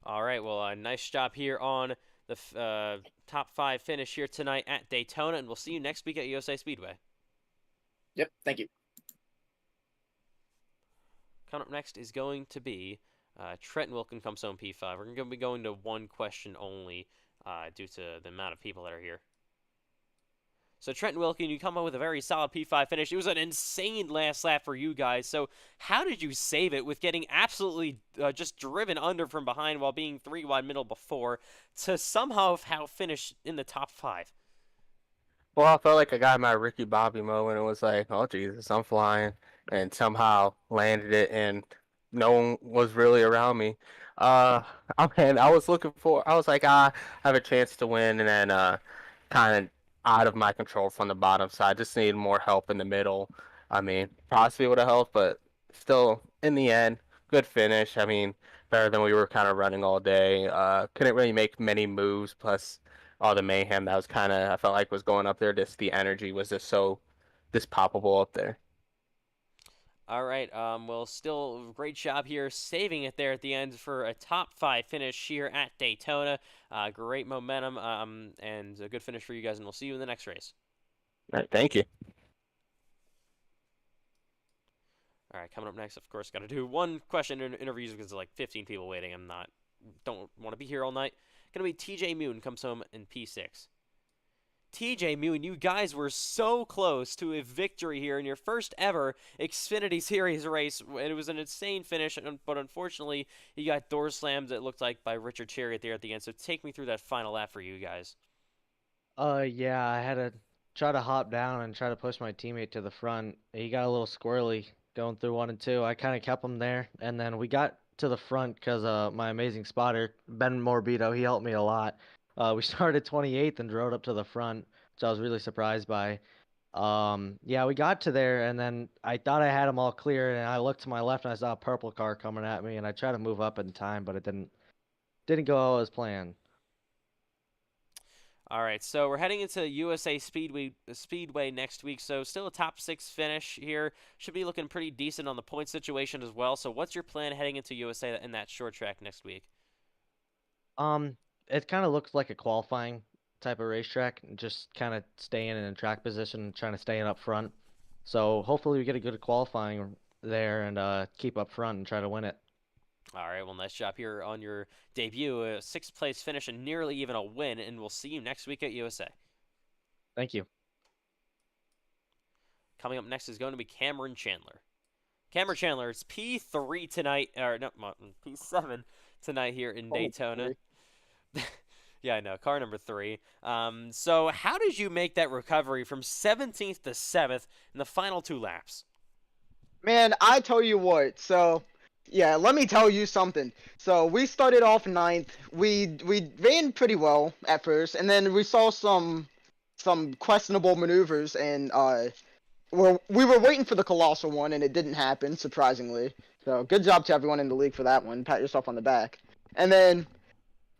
All right, well, nice job here on the top 5 finish here tonight at Daytona, and we'll see you next week at USA Speedway. Yep, thank you. Coming up next is going to be Trenton Wilkin comes home P5. We're going to be going to one question only due to the amount of people that are here. So Trenton Wilkin, you come up with a very solid P5 finish. It was an insane last lap for you guys. So how did you save it with getting absolutely just driven under from behind while being 3 wide middle before to somehow finish in the top 5? Well, I felt like I got my Ricky Bobby moment. It was like, oh Jesus, I'm flying, and somehow landed it, and no one was really around me. I was looking for. I was like, I have a chance to win, and then kind of out of my control from the bottom, so I just needed more help in the middle. I mean, possibly would have helped, but still, in the end, good finish. I mean, better than we were kind of running all day. Couldn't really make many moves, plus all the mayhem that was kind of I felt like was going up there. Just the energy was just so just palpable up there. All right, well, still great job here saving it there at the end for a top 5 finish here at Daytona. Great momentum and a good finish for you guys, and we'll see you in the next race. All right, thank you. All right, coming up next, of course, got to do one question in interviews because there's like 15 people waiting. Don't want to be here all night. Going to be TJ Moon comes home in P6. TJ Moon, you guys were so close to a victory here in your first ever Xfinity Series race. It was an insane finish, but unfortunately, you got door slammed, it looked like, by Richard Chariot there at the end. So take me through that final lap for you guys. Yeah, I had to try to hop down and try to push my teammate to the front. He got a little squirrely going through 1 and 2. I kind of kept him there, and then we got to the front because my amazing spotter, Ben Morbido, he helped me a lot. We started 28th and rode up to the front, which I was really surprised by. Yeah, we got to there, and then I thought I had them all clear, and I looked to my left and I saw a purple car coming at me, and I tried to move up in time, but it didn't go as planned. All right, so we're heading into USA Speedway next week, so still a top 6 finish here. Should be looking pretty decent on the point situation as well. So what's your plan heading into USA in that short track next week? It kind of looks like a qualifying type of racetrack, just kind of staying in a track position and trying to stay in up front. So hopefully we get a good qualifying there and keep up front and try to win it. All right, well, nice job here on your debut. A 6th place finish and nearly even a win, and we'll see you next week at USA. Thank you. Coming up next is going to be Cameron Chandler. Cameron Chandler, it's P3 tonight, or no, P7 tonight here in Daytona. Yeah, I know, car number 3. So how did you make that recovery from 17th to 7th in the final 2 laps? Man, I tell you what, so yeah, let me tell you something. So we started off 9th. We ran pretty well at first, and then we saw some questionable maneuvers, and we were waiting for the colossal one, and it didn't happen, surprisingly. So good job to everyone in the league for that one. Pat yourself on the back. And then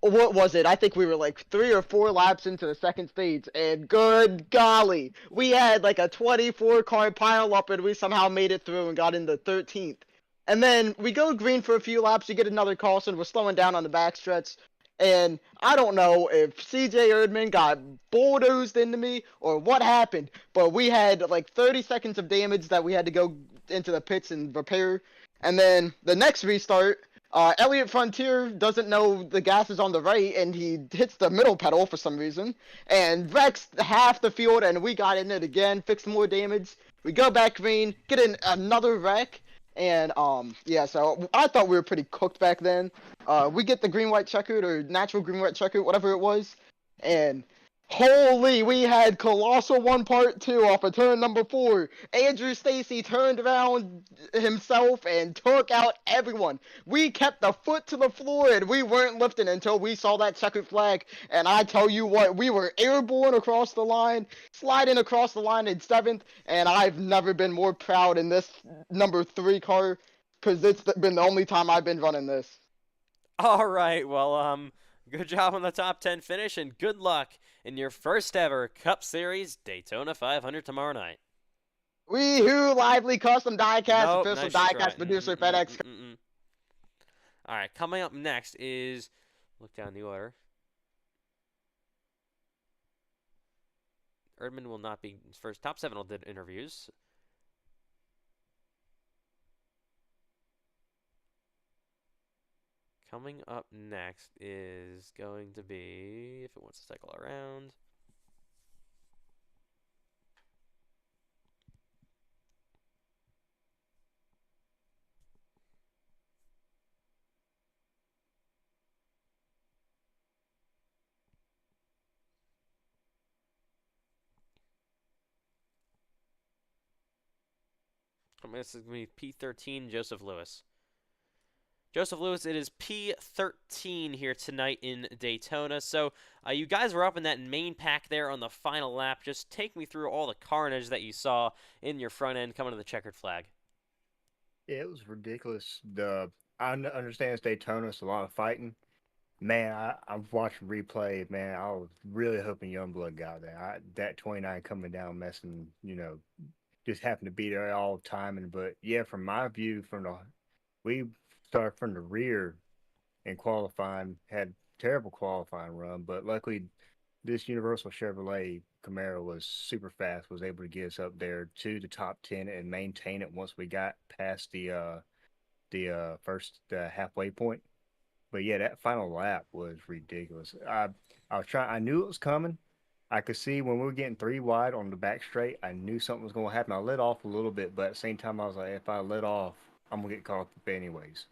what was it? I think we were like 3 or 4 laps into the second stage, and good golly, we had like a 24 car pile up, and we somehow made it through and got into 13th. And then we go green for a few laps, you get another caution, we're slowing down on the backstretch, and I don't know if CJ Erdman got bulldozed into me or what happened, but we had like 30 seconds of damage that we had to go into the pits and repair. And then the next restart, Elliott Frontier doesn't know the gas is on the right, and he hits the middle pedal for some reason, and wrecks half the field, and we got in it again, fixed more damage. We go back green, get in another wreck, and yeah, so I thought we were pretty cooked back then. We get the green-white checkered or natural green-white checkered, whatever it was, and Holy, we had Colossal 1 Part 2 off of turn number 4. Andrew Stacy turned around himself and took out everyone. We kept the foot to the floor and we weren't lifting until we saw that checkered flag. And I tell you what, we were airborne across the line, sliding across the line in 7th, and I've never been more proud in this number 3 car, because it's been the only time I've been running this. All right, well, good job on the top 10 finish, and good luck in your first ever Cup Series Daytona 500 tomorrow night. Wee-hoo, lively custom diecast, Nope, official nice try. diecast producer, FedEx. All right, coming up next is, look down the order. Erdman will not be first. Top 7 will do interviews. Coming up next is going to be, if it wants to cycle around, this is going to be P13, Joseph Lewis. Joseph Lewis, it is P13 here tonight in Daytona. So you guys were up in that main pack there on the final lap. Just take me through all the carnage that you saw in your front end coming to the checkered flag. Yeah, it was ridiculous. I understand it's Daytona, it's a lot of fighting. Man, I've watched replay. Man, I was really hoping Youngblood got there. That 29 coming down, messing, just happened to be there all the time. But yeah, from my view, we started from the rear in qualifying, had terrible qualifying run, but luckily this Universal Chevrolet Camaro was super fast, was able to get us up there to the top 10 and maintain it once we got past the first halfway point. But yeah, that final lap was ridiculous. I knew it was coming. I could see when we were getting 3 wide on the back straight, I knew something was going to happen. I let off a little bit, but at the same time, I was like, if I let off, I'm going to get caught up anyways.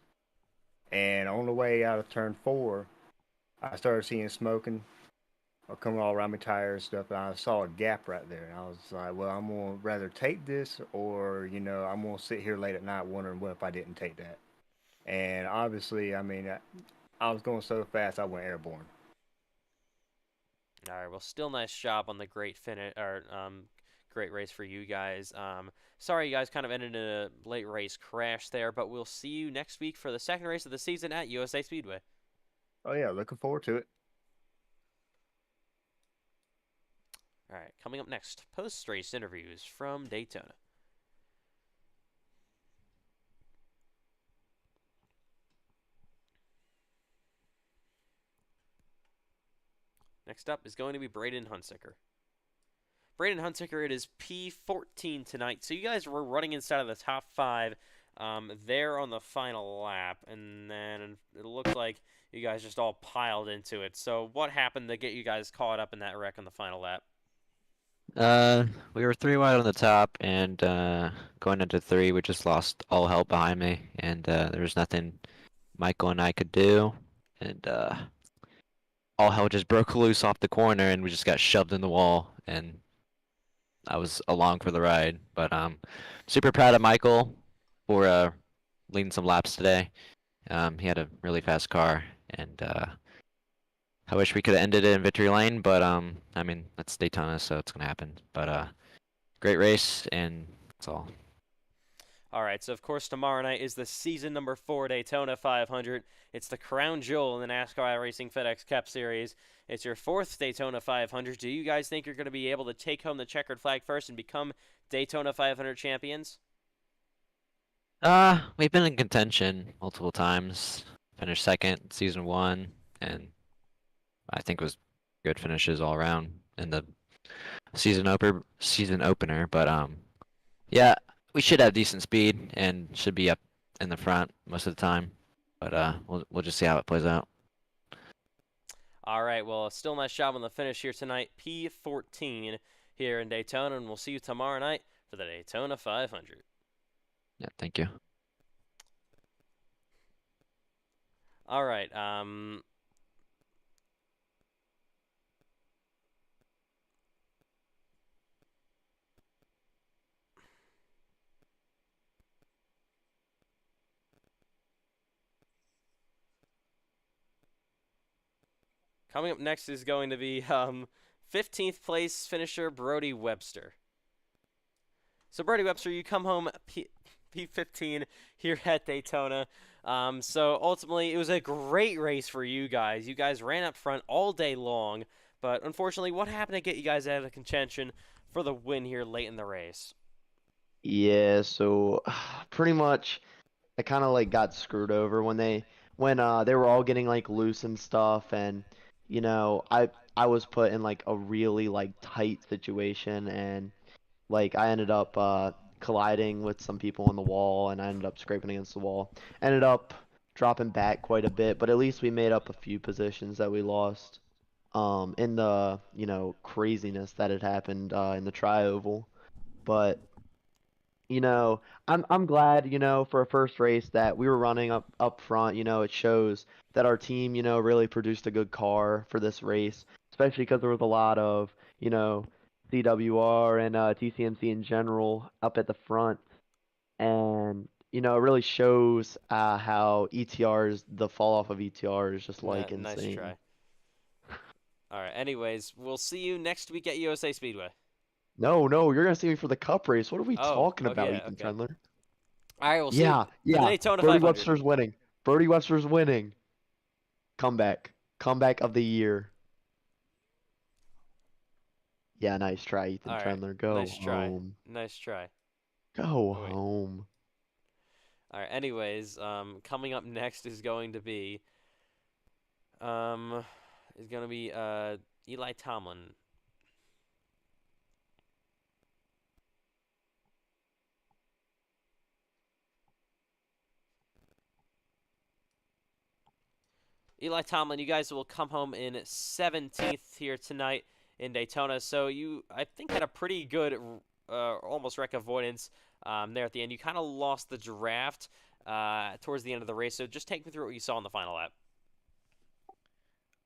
And on the way out of turn 4, I started seeing smoking coming all around my tires and stuff, and I saw a gap right there. And I was like, well, I'm going to rather take this or, I'm going to sit here late at night wondering what if I didn't take that. And obviously, I mean, I was going so fast, I went airborne. All right, well, still nice job on the great finish, or great race for you guys. Sorry you guys kind of ended in a late race crash there, but we'll see you next week for the second race of the season at USA Speedway. Oh yeah, looking forward to it. All right, coming up next, post-race interviews from Daytona. Next up is going to be Braden Hunsicker. Braden Hunsicker, it is P14 tonight. So you guys were running inside of the top 5 there on the final lap. And then it looks like you guys just all piled into it. So what happened to get you guys caught up in that wreck on the final lap? We were 3 wide on the top, and going into 3, we just lost all help behind me, and there was nothing Michael and I could do, and all hell just broke loose off the corner, and we just got shoved in the wall, and I was along for the ride. But super proud of Michael for leading some laps today. He had a really fast car, and I wish we could have ended it in victory lane, but I mean, that's Daytona, so it's gonna happen. But great race, and that's all. All right, so of course tomorrow night is the season number 4 Daytona 500. It's the crown jewel in the NASCAR iRacing FedEx Cup Series. It's your 4th Daytona 500. Do you guys think you're going to be able to take home the checkered flag first and become Daytona 500 champions? We've been in contention multiple times. Finished second season 1, and I think it was good finishes all around in the season opener. But yeah, we should have decent speed and should be up in the front most of the time. But we'll just see how it plays out. All right, well, still nice job on the finish here tonight. P14 here in Daytona, and we'll see you tomorrow night for the Daytona 500. Yeah, thank you. All right, Coming up next is going to be 15th place finisher Brody Webster. So Brody Webster, you come home P15 here at Daytona. So ultimately, it was a great race for you guys. You guys ran up front all day long, but unfortunately, what happened to get you guys out of contention for the win here late in the race? Yeah, so pretty much I kind of like got screwed over when they were all getting like loose and stuff, and I was put in like a really like tight situation, and like I ended up colliding with some people on the wall, and I ended up scraping against the wall. Ended up dropping back quite a bit, but at least we made up a few positions that we lost in the craziness that had happened in the tri-oval. But I'm glad, for a first race that we were running up front. It shows that our team, really produced a good car for this race, especially because there was a lot of, CWR and TCMC in general up at the front. And, it really shows how the fall off of ETR is just like Nice insane. try. All right. Anyways, we'll see you next week at USA Speedway. No, you're gonna see me for the cup race. What are we Oh, talking about, yeah, Ethan okay. Trendler? All right, we'll see you Yeah, for the yeah. Daytona Brody 500. Webster's winning. Brody Webster's winning. Comeback of the year. Yeah, nice try, Ethan All right, Trendler. Go nice try. home. Nice try. Go Oh, wait. home. All right. Anyways, coming up next is going to be Eli Tomlin. Eli Tomlin, you guys will come home in 17th here tonight in Daytona. So you, I think, had a pretty good, almost wreck avoidance there at the end. You kind of lost the draft towards the end of the race. So just take me through what you saw in the final lap.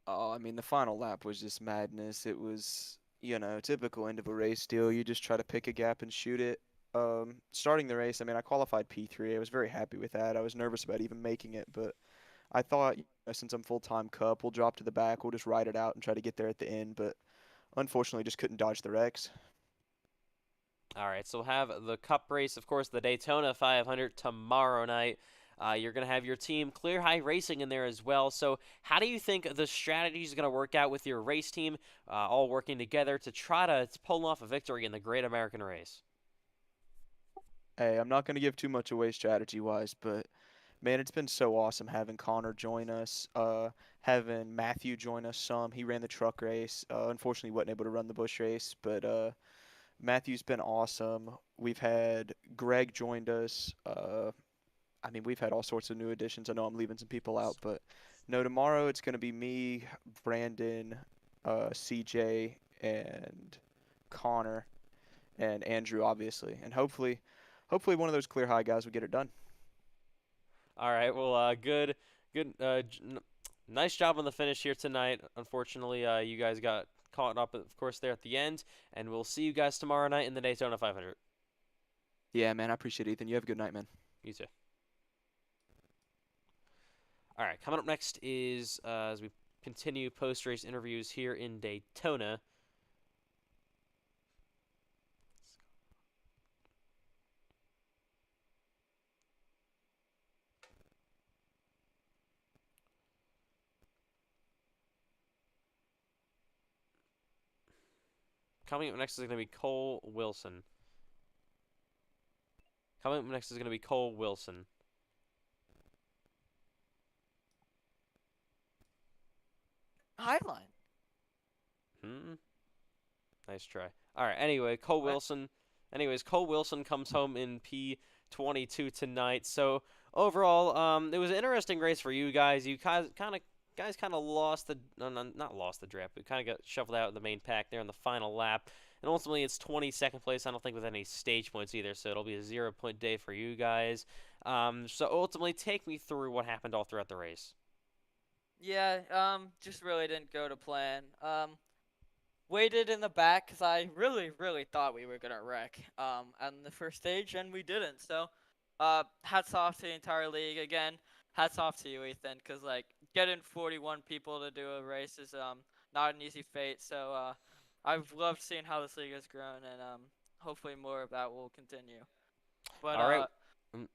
Oh, I mean, the final lap was just madness. It was, typical end of a race deal. You just try to pick a gap and shoot it. Starting the race, I mean, I qualified P3. I was very happy with that. I was nervous about even making it, but I thought, since I'm full-time Cup, we'll drop to the back. We'll just ride it out and try to get there at the end, but unfortunately just couldn't dodge the wrecks. All right, so we'll have the Cup race, of course, the Daytona 500 tomorrow night. You're going to have your team Clear High Racing in there as well. So how do you think the strategy is going to work out with your race team all working together to try to pull off a victory in the Great American Race? Hey, I'm not going to give too much away strategy-wise, but man, it's been so awesome having Connor join us, having Matthew join us some. He ran the truck race. Unfortunately, wasn't able to run the bush race, but Matthew's been awesome. We've had Greg joined us. I mean, we've had all sorts of new additions. I know I'm leaving some people out, but no, tomorrow it's going to be me, Brandon, CJ, and Connor, and Andrew, obviously. And hopefully one of those Clear High guys will get it done. All right, well, good, nice job on the finish here tonight. Unfortunately, you guys got caught up, of course, there at the end, and we'll see you guys tomorrow night in the Daytona 500. Yeah, man, I appreciate it, Ethan. You have a good night, man. You too. All right, coming up next is, as we continue post-race interviews here in Daytona, coming up next is going to be Cole Wilson. Coming up next is going to be Cole Wilson. Highline. Nice try. All right. Anyway, Cole Wilson. Anyways, Cole Wilson comes home in P22 tonight. So overall, it was an interesting race for you guys. You kind of lost the not lost the draft, but kind of got shuffled out of the main pack there in the final lap. And ultimately, it's 22nd place. I don't think with any stage points either, so it'll be a 0-point day for you guys. So ultimately, take me through what happened all throughout the race. Yeah, just really didn't go to plan. Waited in the back because I really thought we were gonna wreck on the first stage, and we didn't. So hats off to the entire league again. Hats off to you, Ethan, because like getting 41 people to do a race is not an easy feat. So I've loved seeing how this league has grown, and hopefully more of that will continue. But All right. Mm.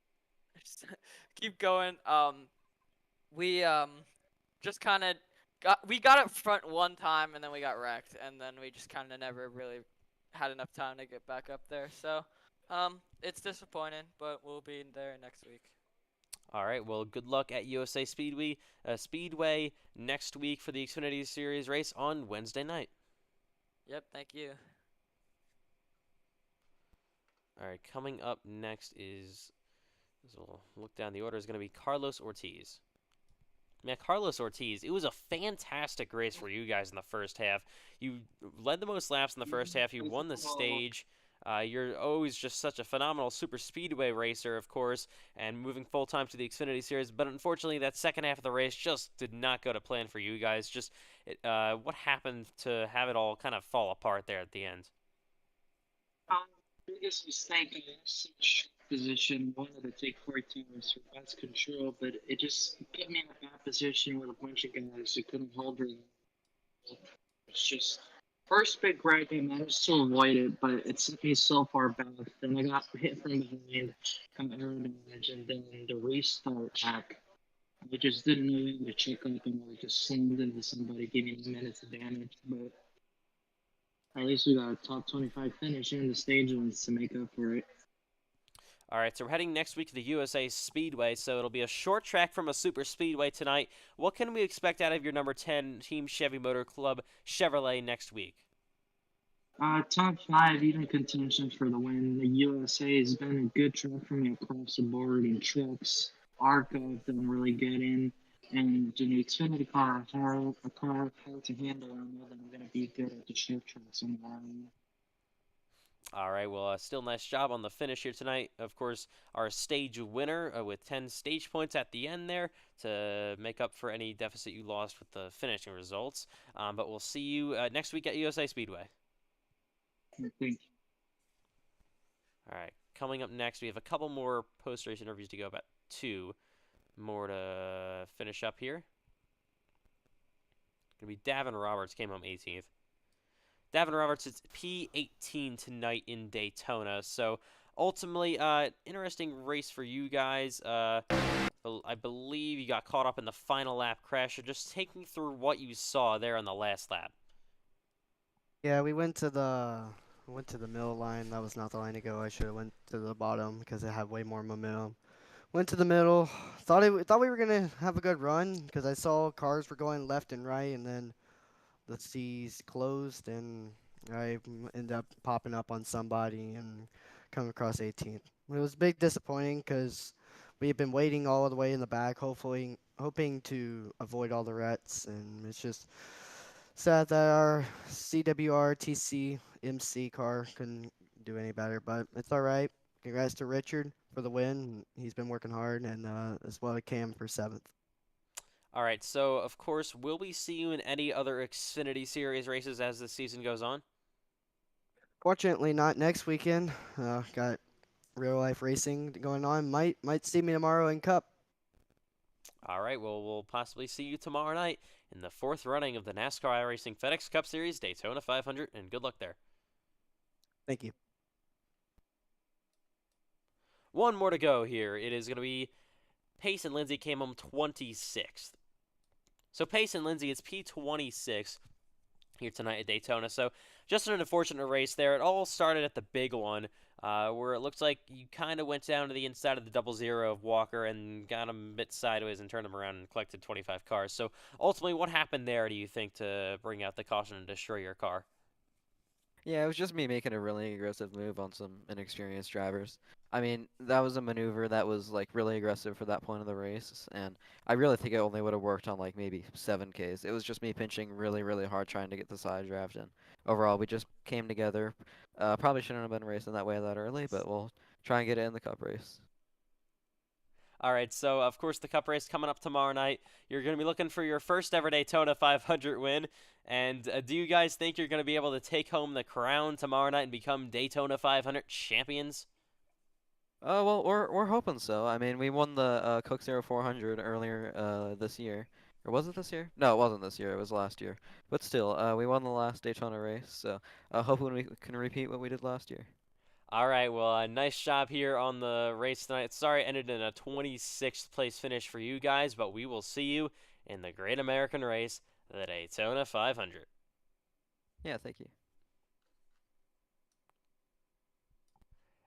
keep going. We just kind of got up front one time, and then we got wrecked, and then we just kind of never really had enough time to get back up there. So it's disappointing, but we'll be there next week. All right. Well, good luck at USA Speedway next week for the Xfinity Series race on Wednesday night. Yep. Thank you. All right. Coming up next is, so we'll look down the order, is going to be Carlos Ortiz. Man, Carlos Ortiz, it was a fantastic race for you guys in the first half. You led the most laps in the first half. You won the stage. You're always just such a phenomenal super speedway racer, of course, and moving full time to the Xfinity Series. But unfortunately, that second half of the race just did not go to plan for you guys. Just what happened to have it all kind of fall apart there at the end? Biggest mistake in such position, wanted to take 14 with surpass control, but it just put me in a bad position with a bunch of guys who couldn't hold her. It's just first big wreck, I managed to avoid it, but it sent me so far back. Then I got hit from behind, got aero damage, and then the restart back. I just didn't know when to check up, and I just slammed into somebody, gave me minutes of damage, but at least we got a top 25 finish in the stage ones to make up for it. All right, so we're heading next week to the USA Speedway, so it'll be a short track from a super speedway tonight. What can we expect out of your number 10 Team Chevy Motor Club Chevrolet next week? Top 5, even contention for the win. The USA has been a good track for me across the board in trucks. ARCA have done really good in, and the Xfinity car, a car hard to handle. I know that I'm going to be good at the shift tracks on the line. All right, well, still nice job on the finish here tonight. Of course, our stage winner with 10 stage points at the end there to make up for any deficit you lost with the finishing results. But we'll see you next week at USA Speedway. Thank you. All right, coming up next, we have a couple more post-race interviews to go, about 2 more to finish up here. Going to be Davin Roberts, came home 18th. Davin Roberts is P18 tonight in Daytona. So ultimately, interesting race for you guys. I believe you got caught up in the final lap crash. So just take me through what you saw there on the last lap. Yeah, we went to the middle line. That was not the line to go. I should have went to the bottom because it had way more momentum. Went to the middle. Thought we were gonna have a good run because I saw cars were going left and right, and then the C's closed, and I ended up popping up on somebody and coming across 18th. It was big disappointing because we had been waiting all the way in the back, hoping to avoid all the ruts, and it's just sad that our CWR TC MC car couldn't do any better, but it's all right. Congrats to Richard for the win. He's been working hard, and as well as Cam for 7th. All right, so of course, will we see you in any other Xfinity Series races as the season goes on? Fortunately, not next weekend. Got real life racing going on. Might see me tomorrow in Cup. All right, well, we'll possibly see you tomorrow night in the 4th running of the NASCAR iRacing FedEx Cup Series Daytona 500, and good luck there. Thank you. One more to go here. It is going to be Pace and Lindsay came home 26th. So Pace and Lindsay, it's P26 here tonight at Daytona. So just an unfortunate race there. It all started at the big one, where it looks like you kind of went down to the inside of the 00 of Walker and got him a bit sideways and turned him around and collected 25 cars. So ultimately, what happened there, do you think, to bring out the caution and destroy your car? Yeah, it was just me making a really aggressive move on some inexperienced drivers. I mean, that was a maneuver that was like really aggressive for that point of the race, and I really think it only would have worked on like maybe 7Ks. It was just me pinching really, really hard trying to get the side draft, and overall we just came together. Probably shouldn't have been racing that way that early, but we'll try and get it in the Cup race. All right, so of course the Cup race coming up tomorrow night. You're going to be looking for your first ever Daytona 500 win. And do you guys think you're going to be able to take home the crown tomorrow night and become Daytona 500 champions? Well, we're hoping so. I mean, we won the Coke Zero 400 earlier this year, Or was it this year? No, it wasn't this year. It was last year. But still, we won the last Daytona race, so hoping we can repeat what we did last year. All right, well, nice job here on the race tonight. Sorry it ended in a 26th place finish for you guys, but we will see you in the Great American Race, the Daytona 500. Yeah, thank you.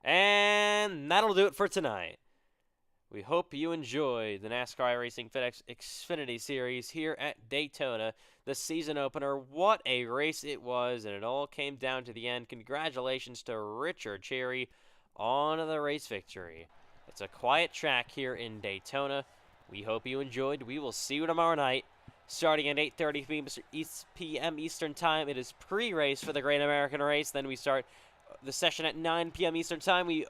And that'll do it for tonight. We hope you enjoyed the NASCAR iRacing FedEx Xfinity Series here at Daytona, the season opener. What a race it was, and it all came down to the end. Congratulations to Richard Cherry on the race victory. It's a quiet track here in Daytona. We hope you enjoyed. We will see you tomorrow night, starting at 8:30 p.m. Eastern Time. It is pre-race for the Great American Race. Then we start the session at 9 p.m. Eastern Time. We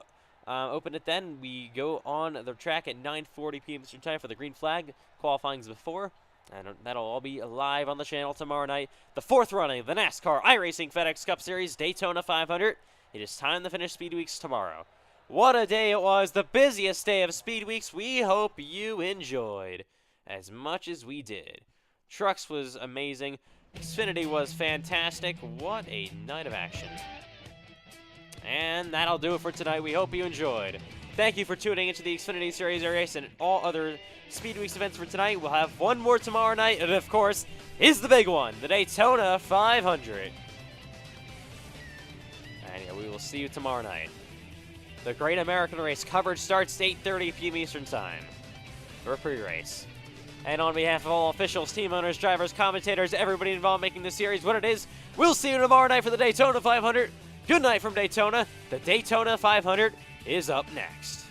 open it then. We go on the track at 9:40 p.m. Eastern Time for the green flag. Qualifying's before. And that'll all be live on the channel tomorrow night. The fourth running of the NASCAR iRacing FedEx Cup Series Daytona 500. It is time to finish Speed Weeks tomorrow. What a day it was. The busiest day of Speed Weeks. We hope you enjoyed as much as we did. Trucks was amazing. Xfinity was fantastic. What a night of action. And that'll do it for tonight. We hope you enjoyed. Thank you for tuning into the Xfinity Series race and all other Speed Weeks events for tonight. We'll have one more tomorrow night, and of course, is the big one, the Daytona 500. And yeah, we will see you tomorrow night. The Great American Race coverage starts 8:30 p.m. Eastern Time for a pre-race. And on behalf of all officials, team owners, drivers, commentators, everybody involved making the series what it is, we'll see you tomorrow night for the Daytona 500. Good night from Daytona. The Daytona 500 is up next.